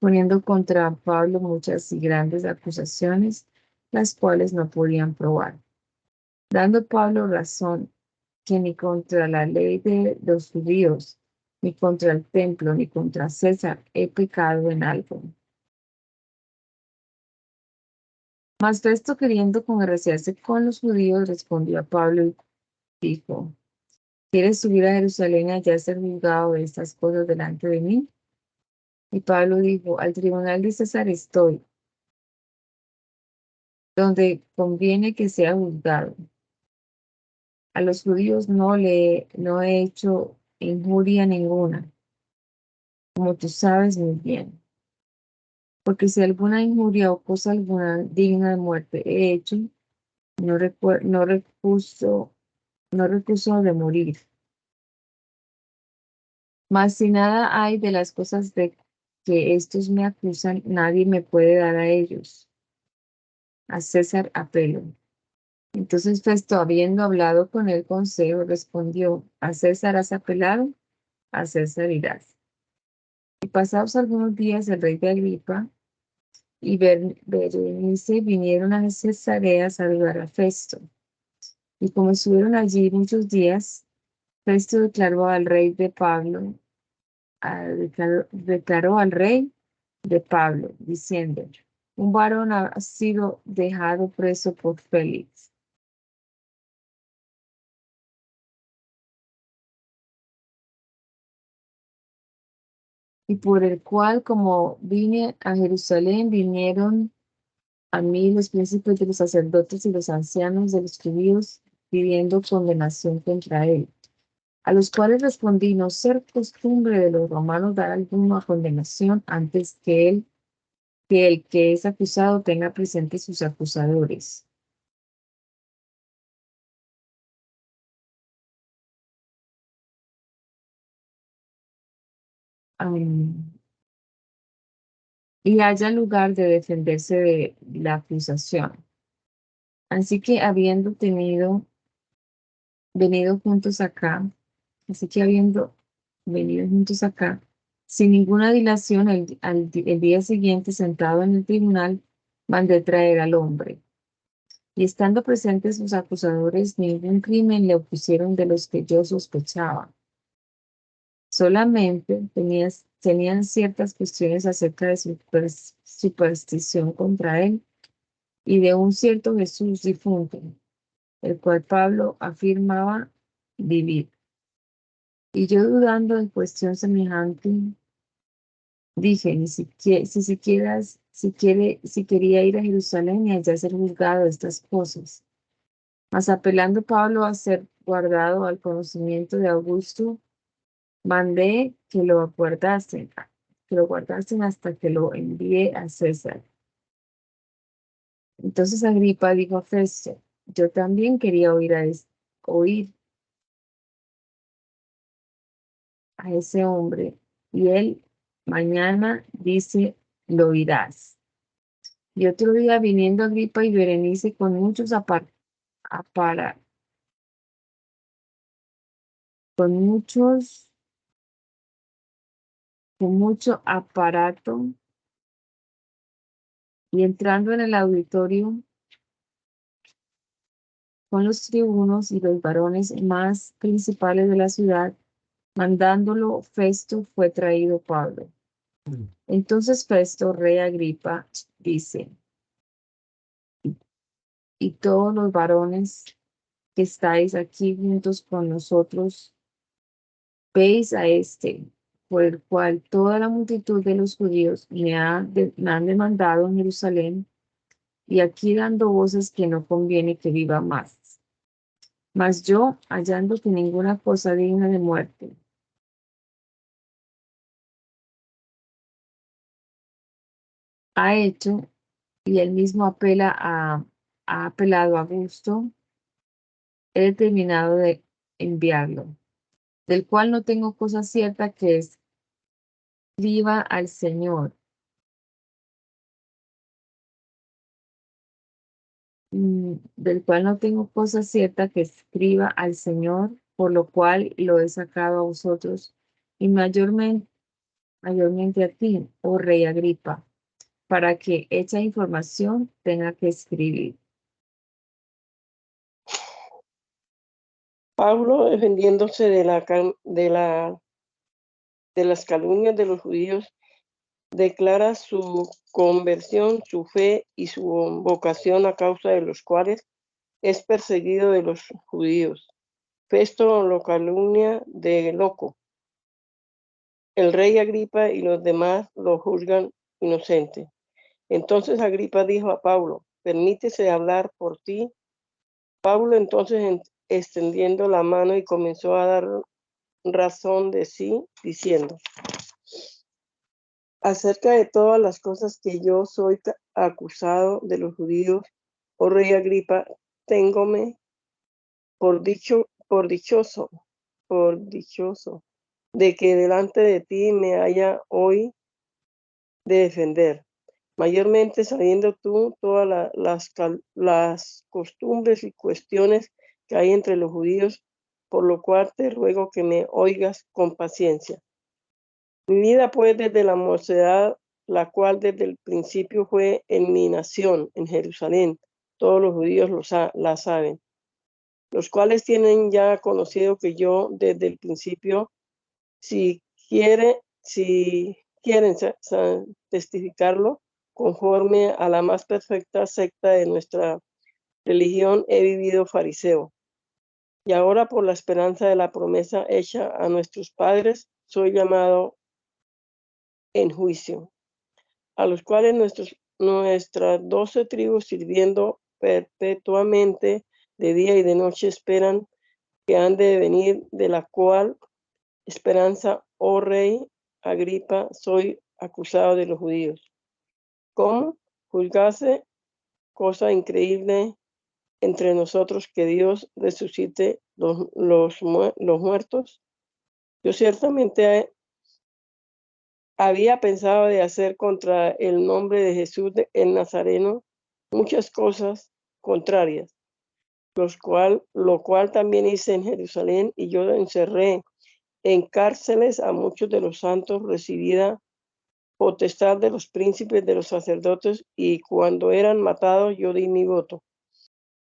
poniendo contra Pablo muchas y grandes acusaciones, las cuales no podían probar, dando Pablo razón que ni contra la ley de los judíos, ni contra el templo, ni contra César he pecado en algo. Mas Festo, queriendo congraciarse con los judíos, respondió a Pablo y dijo: ¿Quieres subir a Jerusalén y allá ser juzgado de estas cosas delante de mí? Y Pablo dijo: Al tribunal de César estoy, donde conviene que sea juzgado. A los judíos no he hecho injuria ninguna, como tú sabes muy bien. Porque si alguna injuria o cosa alguna digna de muerte he hecho, no recuso de morir. Mas si nada hay de las cosas de que estos me acusan, nadie me puede dar a ellos. A César apelo. Entonces Festo, habiendo hablado con el consejo, respondió: ¿A César has apelado? A César irás. Y pasados algunos días, el rey de Agripa y Berenice vinieron a Cesarea a saludar a Festo. Y como estuvieron allí muchos días, Festo declaró al rey de Pablo, declaró al rey de Pablo, diciendo: un varón ha sido dejado preso por Félix, y por el cual, como vine a Jerusalén, vinieron a mí los príncipes de los sacerdotes y los ancianos de los judíos, pidiendo condenación contra él. A los cuales respondí: no ser costumbre de los romanos dar alguna condenación antes que el que es acusado tenga presentes sus acusadores. Y haya lugar de defenderse de la acusación. Así que venido juntos acá, así que habiendo venido juntos acá, sin ninguna dilación, el día siguiente, sentado en el tribunal, mandé traer al hombre. Y estando presentes sus acusadores, ningún crimen le opusieron de los que yo sospechaba. Solamente tenían ciertas cuestiones acerca de su superstición contra él y de un cierto Jesús difunto, el cual Pablo afirmaba vivir. Y yo, dudando en cuestión semejante, dije: ni siquiera, si quería ir a Jerusalén y allá ser juzgado de estas cosas. Mas apelando Pablo a ser guardado al conocimiento de Augusto, mandé que lo guardasen hasta que lo envíe a César. Entonces Agripa dijo a Festo: yo también quería oír a ese hombre, y él mañana dice: lo oirás. Y otro día, viniendo Agripa y Berenice con muchos apara- con muchos, con mucho aparato, y entrando en el auditorio con los tribunos y los varones más principales de la ciudad, mandándolo Festo, fue traído Pablo. Entonces Festo, rey Agripa, dice: y todos los varones que estáis aquí juntos con nosotros, veis a este, por el cual toda la multitud de los judíos me han demandado en Jerusalén, y aquí dando voces que no conviene que viva más. Mas yo, hallando que ninguna cosa digna de muerte ha hecho, y él mismo ha apelado a gusto, he determinado de enviarlo, del cual no tengo cosa cierta que escriba al Señor, del cual no tengo cosa cierta que escriba al Señor, por lo cual lo he sacado a vosotros, y mayormente a ti, oh rey Agripa, para que hecha información tenga que escribir. Pablo, defendiéndose de las calumnias de los judíos, declara su conversión, su fe y su vocación, a causa de los cuales es perseguido de los judíos. Festo lo calumnia de loco. El rey Agripa y los demás lo juzgan inocente. Entonces Agripa dijo a Pablo: permítese hablar por ti. Pablo entonces, extendiendo la mano, y comenzó a dar razón de sí, diciendo: acerca de todas las cosas que yo soy acusado de los judíos, oh rey Agripa, téngome por dichoso, de que delante de ti me haya hoy de defender, mayormente sabiendo tú todas las costumbres y cuestiones que hay entre los judíos, por lo cual te ruego que me oigas con paciencia. Mi vida pues desde la mocedad, la cual desde el principio fue en mi nación, en Jerusalén, todos los judíos la saben, los cuales tienen ya conocido que yo desde el principio, si quieren testificarlo, conforme a la más perfecta secta de nuestra religión, he vivido fariseo. Y ahora, por la esperanza de la promesa hecha a nuestros padres, soy llamado en juicio, a los cuales nuestras 12 tribus, sirviendo perpetuamente de día y de noche, esperan que han de venir, de la cual esperanza, oh rey Agripa, soy acusado de los judíos. ¿Cómo? Juzgase cosa increíble entre nosotros, que Dios resucite los muertos. Yo ciertamente había pensado de hacer contra el nombre de Jesús el Nazareno muchas cosas contrarias, lo cual también hice en Jerusalén, y yo encerré en cárceles a muchos de los santos, recibida potestad de los príncipes de los sacerdotes, y cuando eran matados yo di mi voto.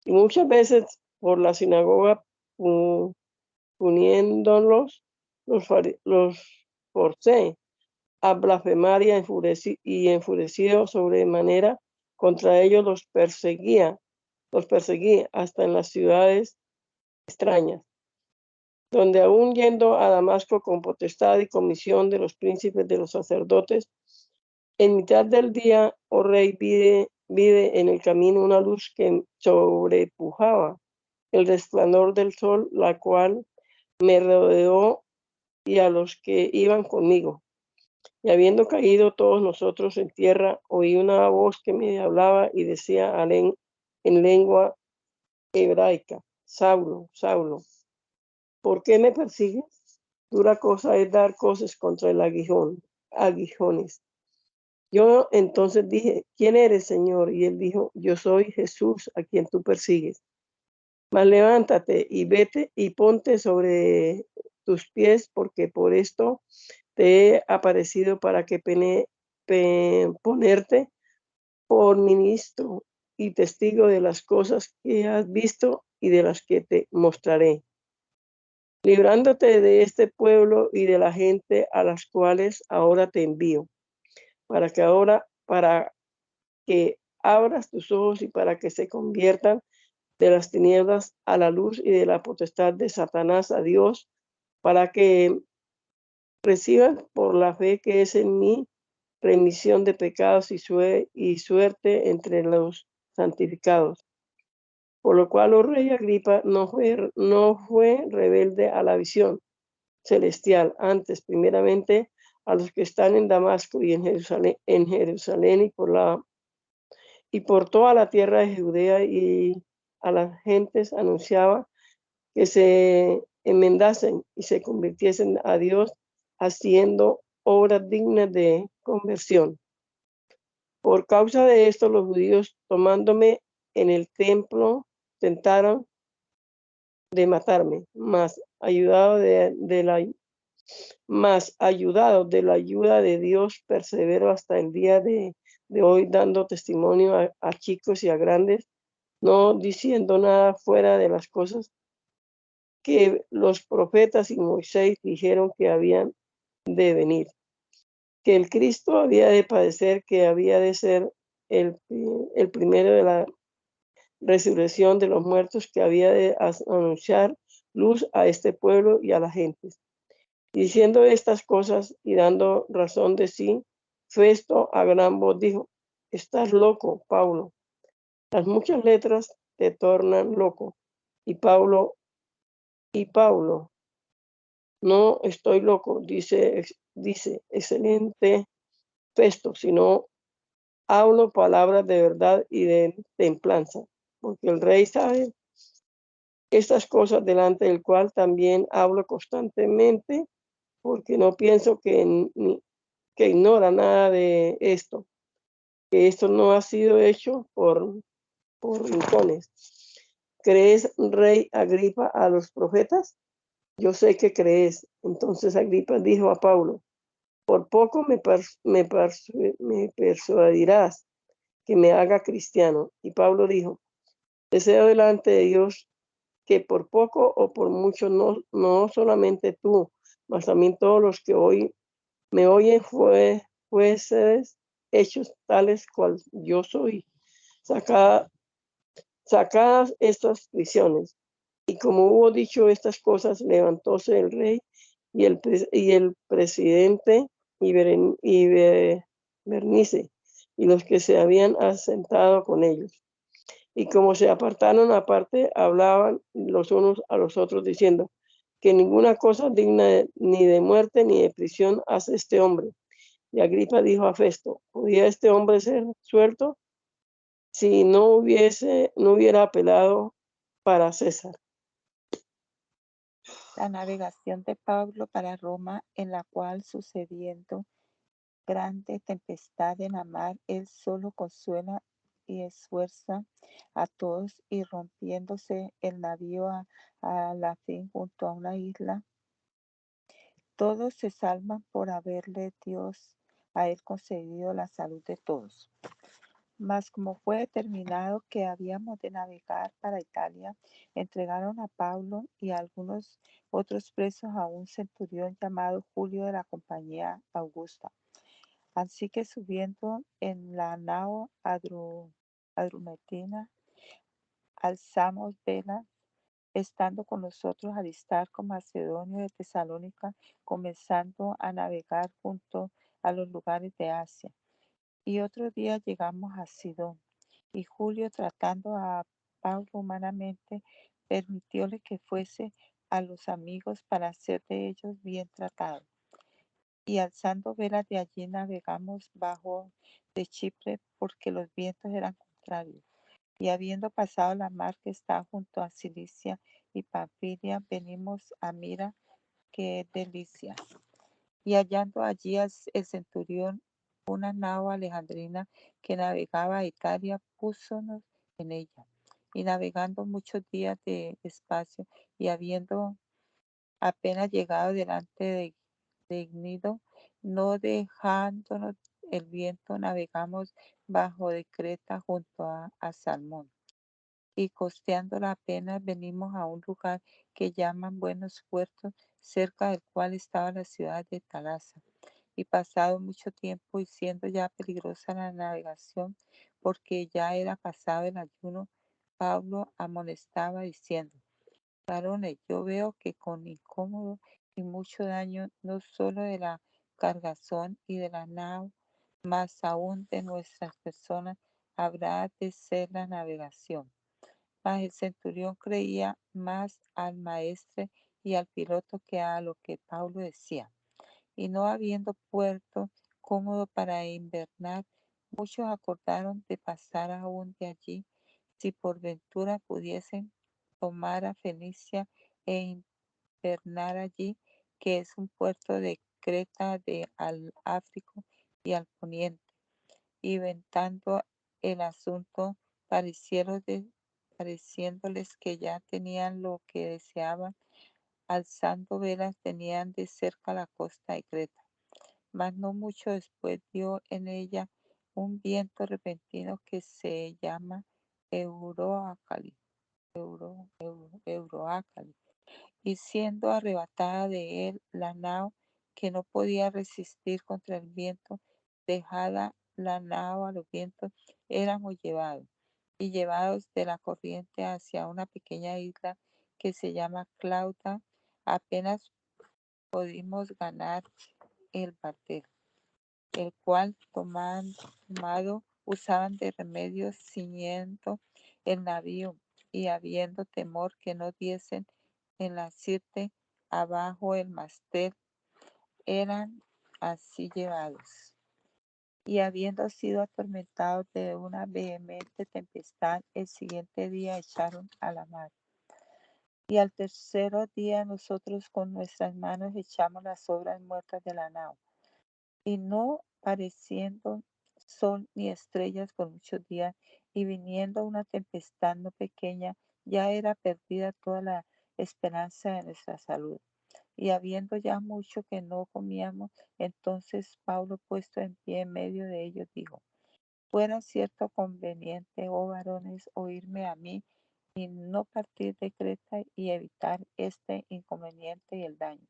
Y muchas veces por la sinagoga, poniéndolos, los forcé a blasfemar, y enfurecido sobremanera contra ellos los perseguí hasta en las ciudades extrañas, donde aún yendo a Damasco con potestad y comisión de los príncipes de los sacerdotes, en mitad del día, oh rey, vide en el camino una luz que sobrepujaba el resplandor del sol, la cual me rodeó y a los que iban conmigo. Y habiendo caído todos nosotros en tierra, oí una voz que me hablaba y decía en lengua hebraica: Saulo, Saulo, ¿por qué me persigues? Dura cosa es dar coces contra el aguijones. Yo entonces dije: ¿quién eres, Señor? Y él dijo: yo soy Jesús, a quien tú persigues. Mas levántate y vete y ponte sobre tus pies, porque por esto te he aparecido, para que ponerte por ministro y testigo de las cosas que has visto y de las que te mostraré, librándote de este pueblo y de la gente a las cuales ahora te envío, para que abras tus ojos, y para que se conviertan de las tinieblas a la luz, y de la potestad de Satanás a Dios, para que reciban por la fe que es en mí remisión de pecados y suerte entre los santificados. Por lo cual, oh rey Agripa, no fue rebelde a la visión celestial, antes primeramente a los que están en Damasco y en Jerusalén y por toda la tierra de Judea, y a las gentes anunciaba que se enmendasen y se convirtiesen a Dios, haciendo obras dignas de conversión. Por causa de esto, los judíos, tomándome en el templo, tentaron de matarme, ayudados de la ayuda de Dios, persevero hasta el día de hoy, dando testimonio a chicos y a grandes, no diciendo nada fuera de las cosas que los profetas y Moisés dijeron que habían de venir, que el Cristo había de padecer, que había de ser el primero de la resurrección de los muertos, que había de anunciar luz a este pueblo y a la gente. Y diciendo estas cosas y dando razón de sí, Festo a gran voz dijo: estás loco, Pablo. Las muchas letras te tornan loco. Y Pablo, no estoy loco, dice, excelente Festo, sino hablo palabras de verdad y de templanza, porque el rey sabe estas cosas, delante del cual también hablo constantemente, porque no pienso que ignora nada de esto, que esto no ha sido hecho por rincones. ¿Crees, rey Agripa, a los profetas? Yo sé que crees. Entonces Agripa dijo a Pablo: por poco me persuadirás que me haga cristiano. Y Pablo dijo: deseo delante de Dios que por poco o por mucho, no solamente tú, mas también todos los que hoy me oyen, jueces hechos tales cual yo soy, sacadas estas prisiones. Y como hubo dicho estas cosas, levantóse el rey y el presidente y Bernice y los que se habían asentado con ellos. Y como se apartaron aparte, hablaban los unos a los otros, diciendo que ninguna cosa digna ni de muerte ni de prisión hace este hombre. Y Agripa dijo a Festo: ¿podía este hombre ser suelto si no hubiera apelado para César? La navegación de Pablo para Roma, en la cual, sucediendo grande tempestad en la mar, él solo consuela y esfuerza a todos, y rompiéndose el navío a la fin junto a una isla, todos se salvan por haberle Dios a él concedido la salud de todos. Mas como fue determinado que habíamos de navegar para Italia, entregaron a Pablo y a algunos otros presos a un centurión llamado Julio de la compañía Augusta. Así que subiendo en la nao Adrumetina, alzamos velas, estando con nosotros Aristarco Macedonio de Tesalónica, comenzando a navegar junto a los lugares de Asia. Y otro día llegamos a Sidón, y Julio, tratando a Pablo humanamente, permitióle que fuese a los amigos para ser de ellos bien tratado. Y alzando velas de allí navegamos bajo de Chipre, porque los vientos eran contrarios. Y habiendo pasado la mar que está junto a Cilicia y Panfilia, venimos a Mira, que es de Licia. Y hallando allí el centurión una nao alejandrina que navegaba a Italia, púsonos en ella. Y navegando muchos días de espacio, y habiendo apenas llegado delante de Gnido, no dejándonos el viento, navegamos bajo de Creta junto a Salmón. Y costeándola apenas, venimos a un lugar que llaman Buenos Puertos, cerca del cual estaba la ciudad de Talasa. Y pasado mucho tiempo, y siendo ya peligrosa la navegación, porque ya era pasado el ayuno, Pablo amonestaba diciendo: varones, yo veo que con incómodo y mucho daño, no solo de la cargazón y de la nao, mas aún de nuestras personas, habrá de ser la navegación. Mas el centurión creía más al maestre y al piloto que a lo que Pablo decía. Y no habiendo puerto cómodo para invernar, muchos acordaron de pasar aún de allí, si por ventura pudiesen tomar a Fenicia e invernar allí, que es un puerto de Creta al Áfrico y al poniente. Y ventando el asunto, pareciéndoles que ya tenían lo que deseaban, alzando velas tenían de cerca la costa de Creta. Mas no mucho después dio en ella un viento repentino que se llama Euroácali, Euroácali, y siendo arrebatada de él la nao, que no podía resistir contra el viento, dejada la nao a los vientos, éramos llevados, y llevados de la corriente hacia una pequeña isla que se llama Clauda, apenas pudimos ganar el batel, el cual tomado usaban de remedio ciñendo el navío y habiendo temor que no diesen en la sirte abajo el mastel, eran así llevados. Y habiendo sido atormentados de una vehemente tempestad, el siguiente día echaron a la mar. Y al tercero día nosotros con nuestras manos echamos las obras muertas de la nao. Y no pareciendo sol ni estrellas por muchos días, y viniendo una tempestad no pequeña, ya era perdida toda la esperanza de nuestra salud. Y habiendo ya mucho que no comíamos, entonces Pablo, puesto en pie en medio de ellos, dijo: fuera cierto conveniente, oh varones, oírme a mí y no partir de Creta y evitar este inconveniente y el daño.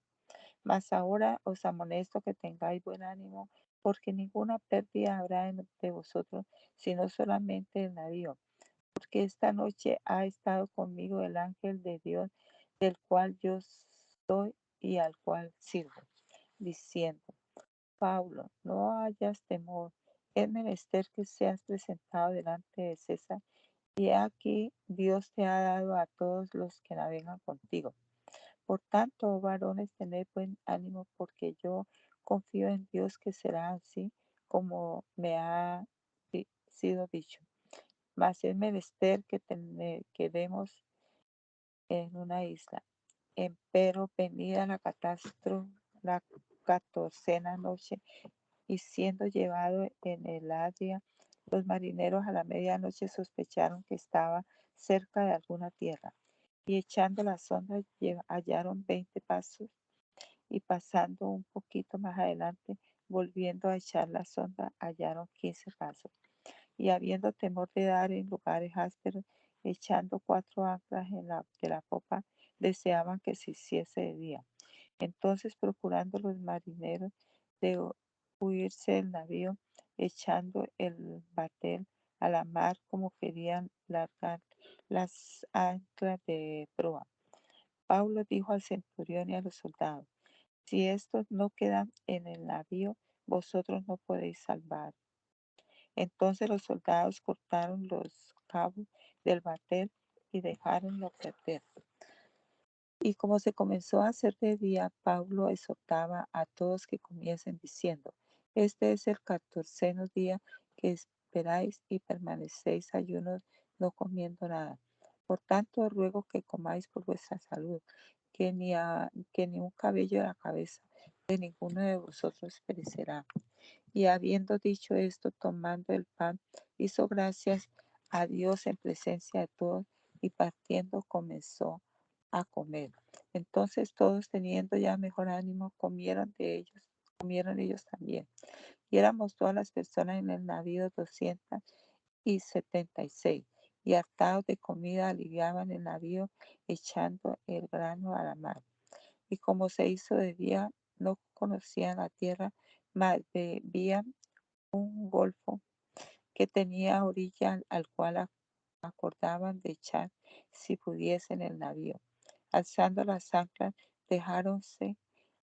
Mas ahora os amonesto que tengáis buen ánimo, porque ninguna pérdida habrá de vosotros, sino solamente el navío. Porque esta noche ha estado conmigo el ángel de Dios, del cual yo soy y al cual sirvo, diciendo: Pablo, no hayas temor, es menester que seas presentado delante de César, y aquí Dios te ha dado a todos los que navegan contigo. Por tanto, oh varones, tened buen ánimo, porque yo confío en Dios que será así como me ha sido dicho. Mas es menester que quedemos en una isla. Empero venida la catástrofe, la 14ª noche, y siendo llevado en el Adria, los marineros a la medianoche sospecharon que estaba cerca de alguna tierra, y echando la sonda hallaron 20 pasos, y pasando un poquito más adelante, volviendo a echar la sonda, hallaron 15 pasos. Y habiendo temor de dar en lugares ásperos, echando 4 anclas de la popa, deseaban que se hiciese de día. Entonces, procurando los marineros de huirse del navío, echando el batel a la mar, como querían largar las anclas de proa. Pablo dijo al centurión y a los soldados: si estos no quedan en el navío, vosotros no podéis salvar. Entonces los soldados cortaron los cabos del batel y dejáronlo perder. Y como se comenzó a hacer de día, Pablo exhortaba a todos que comiesen diciendo: este es el 14º día que esperáis y permanecéis ayunos, no comiendo nada. Por tanto, os ruego que comáis por vuestra salud, que ni un cabello de la cabeza de ninguno de vosotros perecerá. Y habiendo dicho esto, tomando el pan, hizo gracias a Dios en presencia de todos, y partiendo comenzó a comer. Entonces todos, teniendo ya mejor ánimo, comieron ellos también. Y éramos todas las personas en el navío 276, y hartados de comida aliviaban el navío, echando el grano a la mar. Y como se hizo de día, no conocían la tierra, mas bebían un golfo que tenía orilla, al cual acordaban de echar si pudiesen el navío. Alzando las anclas, dejáronse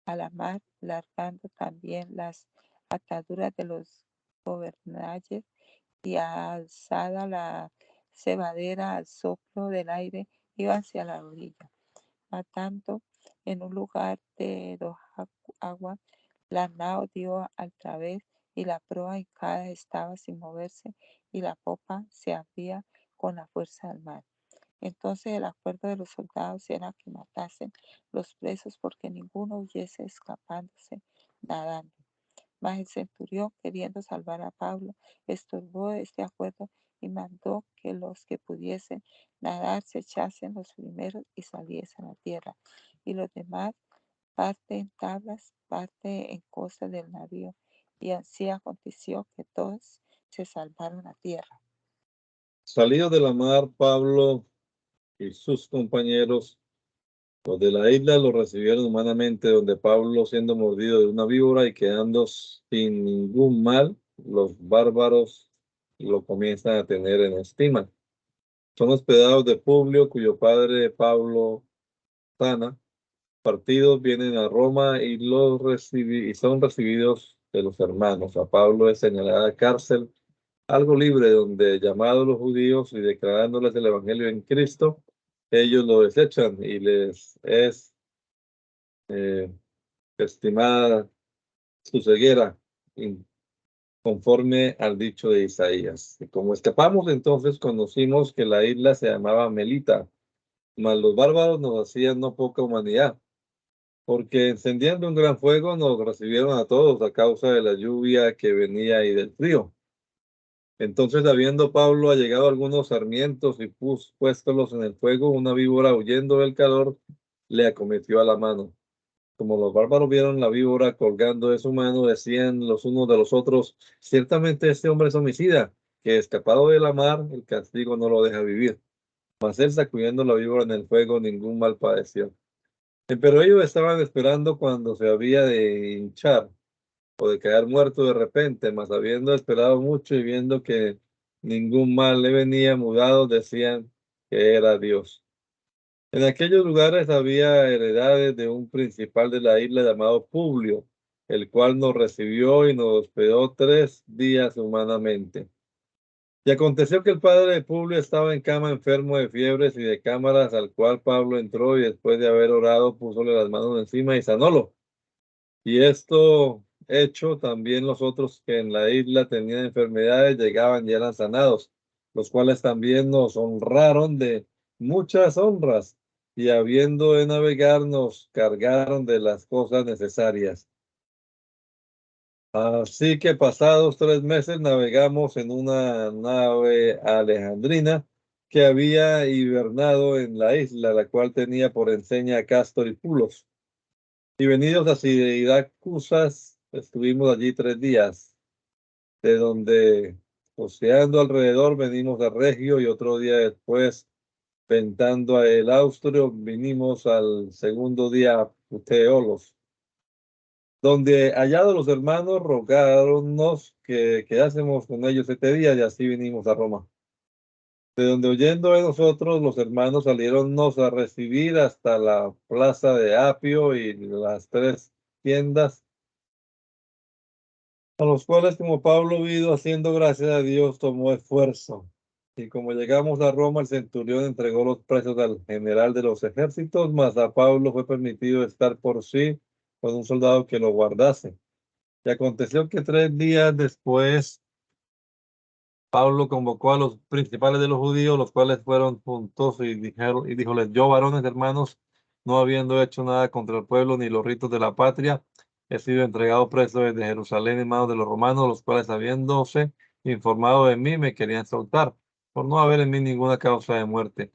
a la mar, largando también las ataduras de los gobernalles, y alzada la cebadera al soplo del aire, íbanse a la orilla, matando en un lugar de 2 aguas La nao dio al través y la proa hincada estaba sin moverse y la popa se abría con la fuerza del mar. Entonces el acuerdo de los soldados era que matasen los presos porque ninguno huyese escapándose nadando. Mas el centurión, queriendo salvar a Pablo, estorbó este acuerdo y mandó que los que pudiesen nadar se echasen los primeros y saliesen a tierra, y los demás parte en tablas, parte en costas del navío. Y así aconteció que todos se salvaron a tierra. Salidos de la mar, Pablo y sus compañeros, los de la isla, lo recibieron humanamente, donde Pablo, siendo mordido de una víbora y quedando sin ningún mal, los bárbaros lo comienzan a tener en estima. Son hospedados de Publio, cuyo padre Pablo sana. Partidos vienen a Roma y son recibidos de los hermanos. A Pablo es señalada cárcel, algo libre, donde llamados los judíos y declarándoles el evangelio en Cristo, ellos lo desechan y les es estimada su ceguera, conforme al dicho de Isaías. Y como escapamos, entonces conocimos que la isla se llamaba Melita, mas los bárbaros nos hacían no poca humanidad, porque encendiendo un gran fuego nos recibieron a todos a causa de la lluvia que venía y del frío. Entonces, habiendo Pablo allegado algunos sarmientos y puéstolos en el fuego, una víbora, huyendo del calor, le acometió a la mano. Como los bárbaros vieron la víbora colgando de su mano, decían los unos de los otros: ciertamente este hombre es homicida, que escapado de la mar, el castigo no lo deja vivir. Mas él, sacudiendo la víbora en el fuego, ningún mal padeció. Pero ellos estaban esperando cuando se había de hinchar o de caer muerto de repente, mas habiendo esperado mucho y viendo que ningún mal le venía, mudados decían que era Dios. En aquellos lugares había heredades de un principal de la isla llamado Publio, el cual nos recibió y nos hospedó 3 días humanamente. Y aconteció que el padre de Publio estaba en cama enfermo de fiebres y de cámaras, al cual Pablo entró y después de haber orado, púsole las manos encima y sanólo. Y esto hecho, también los otros que en la isla tenían enfermedades llegaban y eran sanados, los cuales también nos honraron de muchas honras, y habiendo de navegar nos cargaron de las cosas necesarias. Así que pasados 3 meses navegamos en una nave alejandrina que había hibernado en la isla, la cual tenía por enseña Cástor y Pulos. Y venidos a Siracusas, estuvimos allí 3 días, de donde, oceando alrededor, venimos a Regio, y otro día después, ventando a el Austrio, vinimos al segundo día a Puteolos, donde hallados los hermanos rogáronnos que quedásemos con ellos 7 días, y así vinimos a Roma. De donde, huyendo de nosotros, los hermanos salieronnos a recibir hasta la plaza de Apio y las 3 tiendas, a los cuales, como Pablo vido haciendo gracias a Dios, tomó esfuerzo. Y como llegamos a Roma, el centurión entregó los presos al general de los ejércitos, mas a Pablo fue permitido estar por sí con un soldado que lo guardase. Y aconteció que 3 días después, Pablo convocó a los principales de los judíos, los cuales fueron juntos y díjoles: yo, varones hermanos, no habiendo hecho nada contra el pueblo ni los ritos de la patria, he sido entregado preso desde Jerusalén en manos de los romanos, los cuales, habiéndose informado de mí, me querían soltar, por no haber en mí ninguna causa de muerte.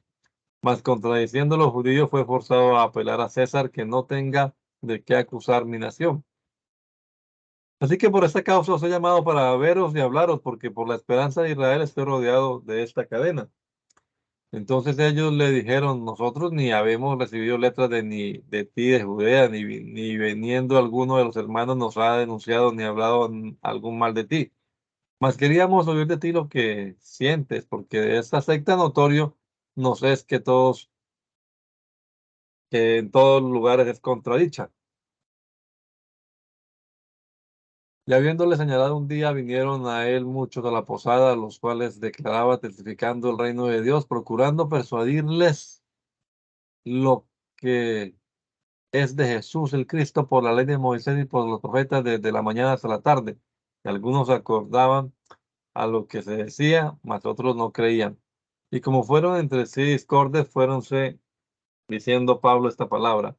Mas, contradiciendo los judíos, fue forzado a apelar a César, que no tenga de qué acusar mi nación. Así que por esta causa os he llamado para veros y hablaros, porque por la esperanza de Israel estoy rodeado de esta cadena. Entonces ellos le dijeron: nosotros ni habemos recibido letras ni de ti de Judea, ni veniendo alguno de los hermanos nos ha denunciado ni hablado algún mal de ti. Mas queríamos oír de ti lo que sientes, porque de esta secta notorio nos es que en todos lugares es contradicha. Y habiéndole señalado un día, vinieron a él muchos a la posada, los cuales declaraba, testificando el reino de Dios, procurando persuadirles lo que es de Jesús el Cristo por la ley de Moisés y por los profetas desde la mañana hasta la tarde. Y algunos acordaban a lo que se decía, mas otros no creían. Y como fueron entre sí discordes, fuéronse diciendo Pablo esta palabra,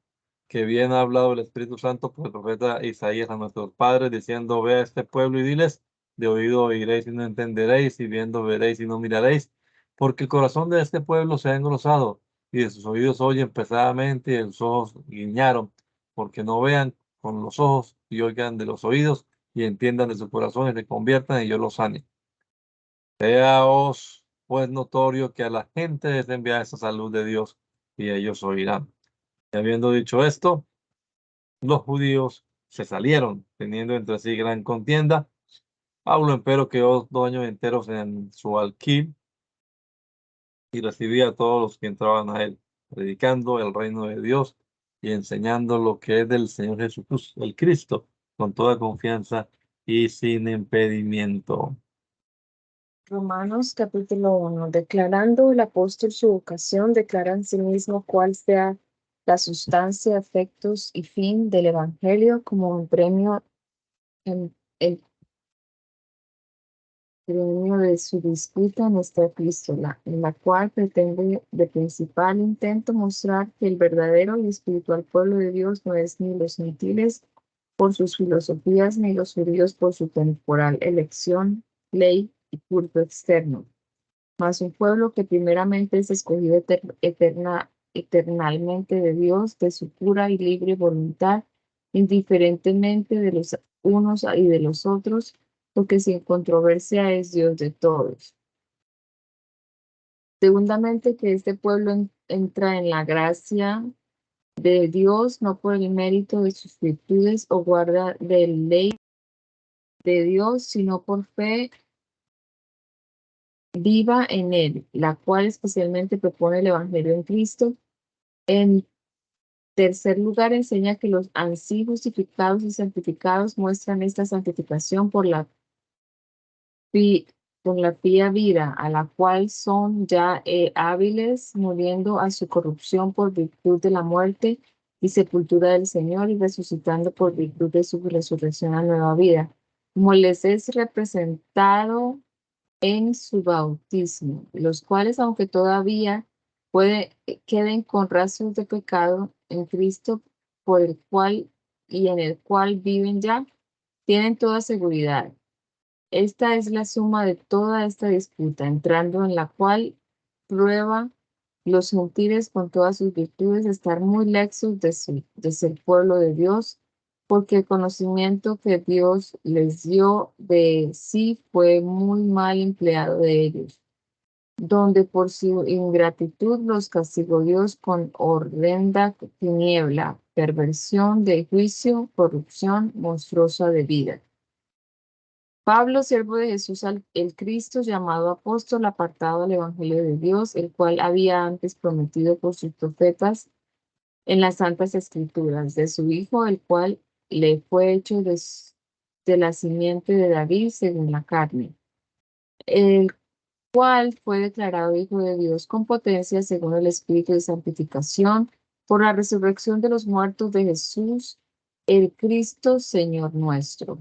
que bien ha hablado el Espíritu Santo por el profeta Isaías a nuestros padres, diciendo, ve a este pueblo y diles, de oído oiréis y no entenderéis, y viendo veréis y no miraréis, porque el corazón de este pueblo se ha engrosado, y de sus oídos oyen pesadamente, y de sus ojos guiñaron, porque no vean con los ojos, y oigan de los oídos, y entiendan de su corazón, y se conviertan, y yo los sane. Seaos pues notorio que a la gente es enviada esa salud de Dios, y ellos oirán. Y habiendo dicho esto, los judíos se salieron, teniendo entre sí gran contienda. Pablo, empero, quedó 2 años enteros en su alquil y recibía a todos los que entraban a él, predicando el reino de Dios y enseñando lo que es del Señor Jesucristo, el Cristo, con toda confianza y sin impedimento. Romanos capítulo 1. Declarando el apóstol su vocación, declara en sí mismo cuál sea la sustancia, efectos y fin del evangelio como un premio en el premio de su disputa en esta epístola, en la cual pretende de principal intento mostrar que el verdadero y espiritual pueblo de Dios no es ni los gentiles por sus filosofías, ni los judíos por su temporal elección, ley y culto externo, mas un pueblo que primeramente es escogido eternalmente de Dios, de su pura y libre voluntad, indiferentemente de los unos y de los otros, porque sin controversia es Dios de todos. Segundamente, que este pueblo entra en la gracia de Dios, no por el mérito de sus virtudes o guarda de ley de Dios, sino por fe viva en él, la cual especialmente propone el Evangelio en Cristo. En tercer lugar, enseña que los así justificados y santificados muestran esta santificación por la pía vida, a la cual son ya hábiles, muriendo a su corrupción por virtud de la muerte y sepultura del Señor, y resucitando por virtud de su resurrección a nueva vida, como les es representado en su bautismo, los cuales, aunque todavía queden con rastros de pecado en Cristo, por el cual y en el cual viven ya, tienen toda seguridad. Esta es la suma de toda esta disputa, entrando en la cual prueba los gentiles con todas sus virtudes estar muy lejos de ser pueblo de Dios, porque el conocimiento que Dios les dio de sí fue muy mal empleado de ellos, donde por su ingratitud los castigó Dios con horrenda tiniebla, perversión de juicio, corrupción monstruosa de vida. Pablo, siervo de Jesús el Cristo, llamado apóstol, apartado al Evangelio de Dios, el cual había antes prometido por sus profetas en las Santas Escrituras, de su Hijo, el cual le fue hecho de la simiente de David según la carne, el cual fue declarado Hijo de Dios con potencia según el Espíritu de santificación, por la resurrección de los muertos de Jesús, el Cristo, Señor nuestro,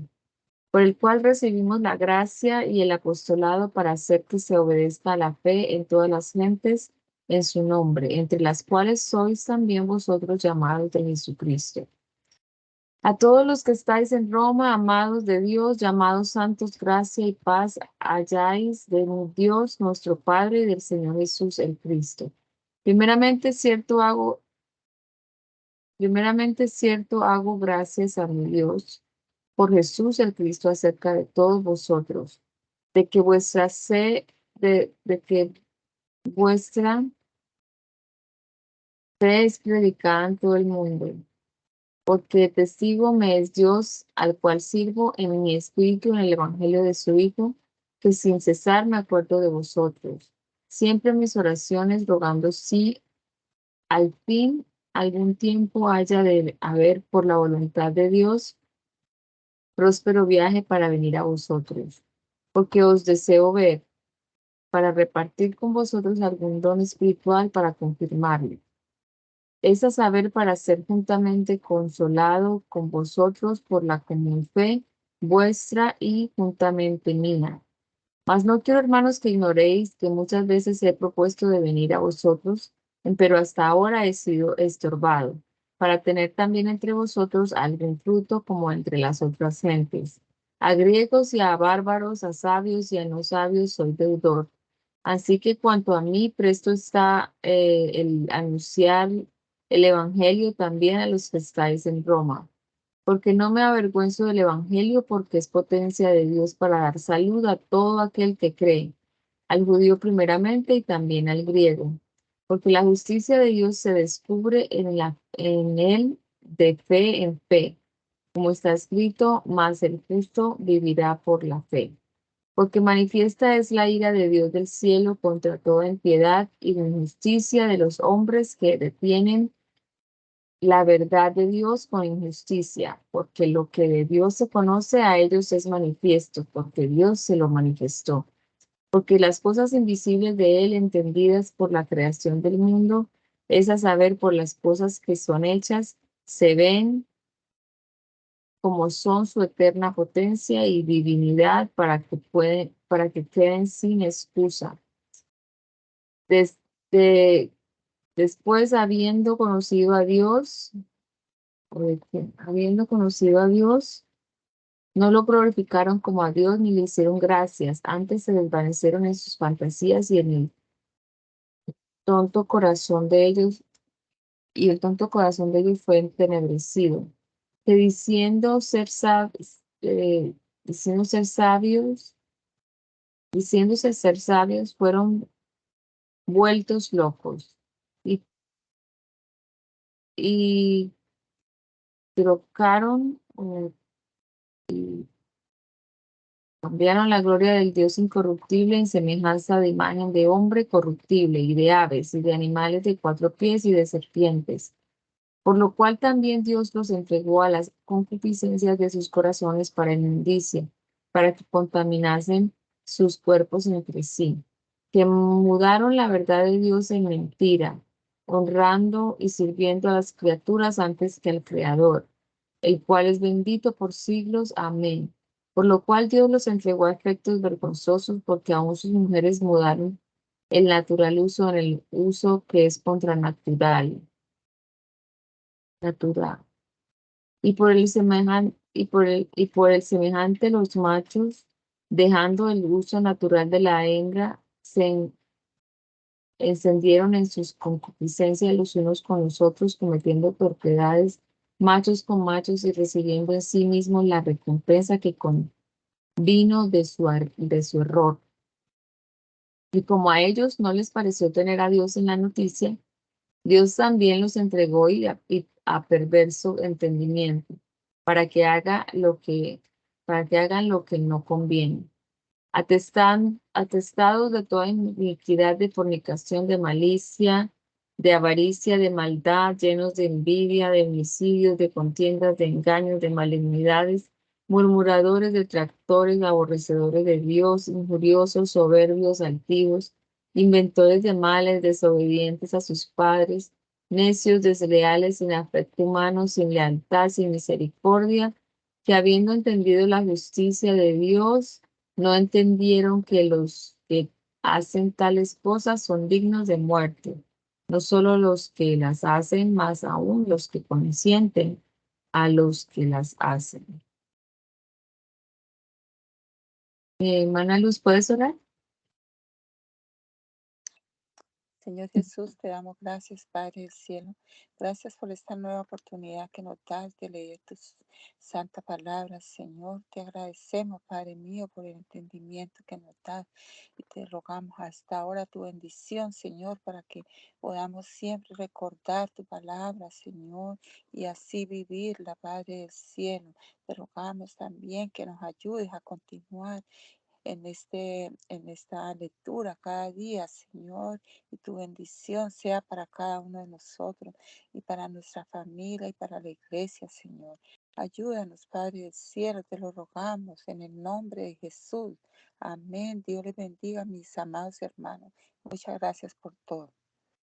por el cual recibimos la gracia y el apostolado para hacer que se obedezca a la fe en todas las gentes en su nombre, entre las cuales sois también vosotros llamados de Jesucristo. A todos los que estáis en Roma, amados de Dios, llamados santos, gracia y paz halláis de Dios nuestro Padre y del Señor Jesús el Cristo. Primeramente cierto hago gracias a mi Dios por Jesús el Cristo acerca de todos vosotros, de que vuestra fe es predicada en todo el mundo, porque testigo me es Dios, al cual sirvo en mi espíritu en el evangelio de su Hijo, que sin cesar me acuerdo de vosotros, siempre en mis oraciones rogando si al fin algún tiempo haya de haber por la voluntad de Dios próspero viaje para venir a vosotros, porque os deseo ver, para repartir con vosotros algún don espiritual para confirmarlo. es a saber, para ser juntamente consolado con vosotros por la común fe vuestra y juntamente mía. Mas no quiero, hermanos, que ignoréis que muchas veces he propuesto de venir a vosotros, pero hasta ahora he sido estorbado, para tener también entre vosotros algún fruto como entre las otras gentes. A griegos y a bárbaros, a sabios y a no sabios soy deudor. Así que cuanto a mí, presto está el anunciar el evangelio también a los que estáis en Roma, porque no me avergüenzo del evangelio, porque es potencia de Dios para dar salud a todo aquel que cree, al judío primeramente y también al griego, porque la justicia de Dios se descubre en él de fe en fe, como está escrito, mas el justo vivirá por la fe. Porque manifiesta es la ira de Dios del cielo contra toda impiedad y injusticia de los hombres que detienen la verdad de Dios con injusticia, porque lo que de Dios se conoce a ellos es manifiesto, porque Dios se lo manifestó. Porque las cosas invisibles de Él, entendidas por la creación del mundo, es a saber, por las cosas que son hechas, se ven como son su eterna potencia y divinidad, para que queden sin excusa. Desde, después, habiendo conocido a Dios, habiendo conocido a Dios, no lo glorificaron como a Dios ni le hicieron gracias, antes se desvanecieron en sus fantasías y en el tonto corazón de ellos, y el tonto corazón de ellos fue entenebrecido, que diciendo ser sabios, diciéndose ser sabios, fueron vueltos locos y, y trocaron, y cambiaron la gloria del Dios incorruptible en semejanza de imagen de hombre corruptible y de aves y de animales de 4 pies y de serpientes. Por lo cual también Dios los entregó a las concupiscencias de sus corazones para inmundicia, para que contaminasen sus cuerpos entre sí, que mudaron la verdad de Dios en mentira, honrando y sirviendo a las criaturas antes que al Creador, el cual es bendito por siglos. Amén. Por lo cual Dios los entregó a efectos vergonzosos, porque aún sus mujeres mudaron el natural uso en el uso que es contranatural. Natural. Y por el semejante los machos, dejando el uso natural de la hembra, se encendieron en sus concupiscencias los unos con los otros, cometiendo torpedades, machos con machos, y recibiendo en sí mismos la recompensa que convino de su error. Y como a ellos no les pareció tener a Dios en la noticia, Dios también los entregó a perverso entendimiento, para que para que hagan lo que no conviene. Atestados de toda iniquidad, de fornicación, de malicia, de avaricia, de maldad, llenos de envidia, de homicidios, de contiendas, de engaños, de malignidades, murmuradores, detractores, aborrecedores de Dios, injuriosos, soberbios, altivos, inventores de males, desobedientes a sus padres, necios, desleales, sin afecto humano, sin lealtad, sin misericordia, que habiendo entendido la justicia de Dios, no entendieron que los que hacen tales cosas son dignos de muerte, no solo los que las hacen, más aún los que consienten a los que las hacen. Hermana Luz, ¿puedes orar? Señor Jesús, te damos gracias, Padre del cielo. Gracias por esta nueva oportunidad que nos das de leer tus santa palabra, Señor. Te agradecemos, Padre mío, por el entendimiento que nos das y te rogamos hasta ahora tu bendición, Señor, para que podamos siempre recordar tu palabra, Señor, y así vivirla, Padre del cielo. Te rogamos también que nos ayudes a continuar en esta lectura cada día, Señor, y tu bendición sea para cada uno de nosotros y para nuestra familia y para la iglesia, Señor. Ayúdanos, Padre del cielo, te lo rogamos en el nombre de Jesús. Amén. Dios les bendiga, mis amados hermanos. Muchas gracias por todo.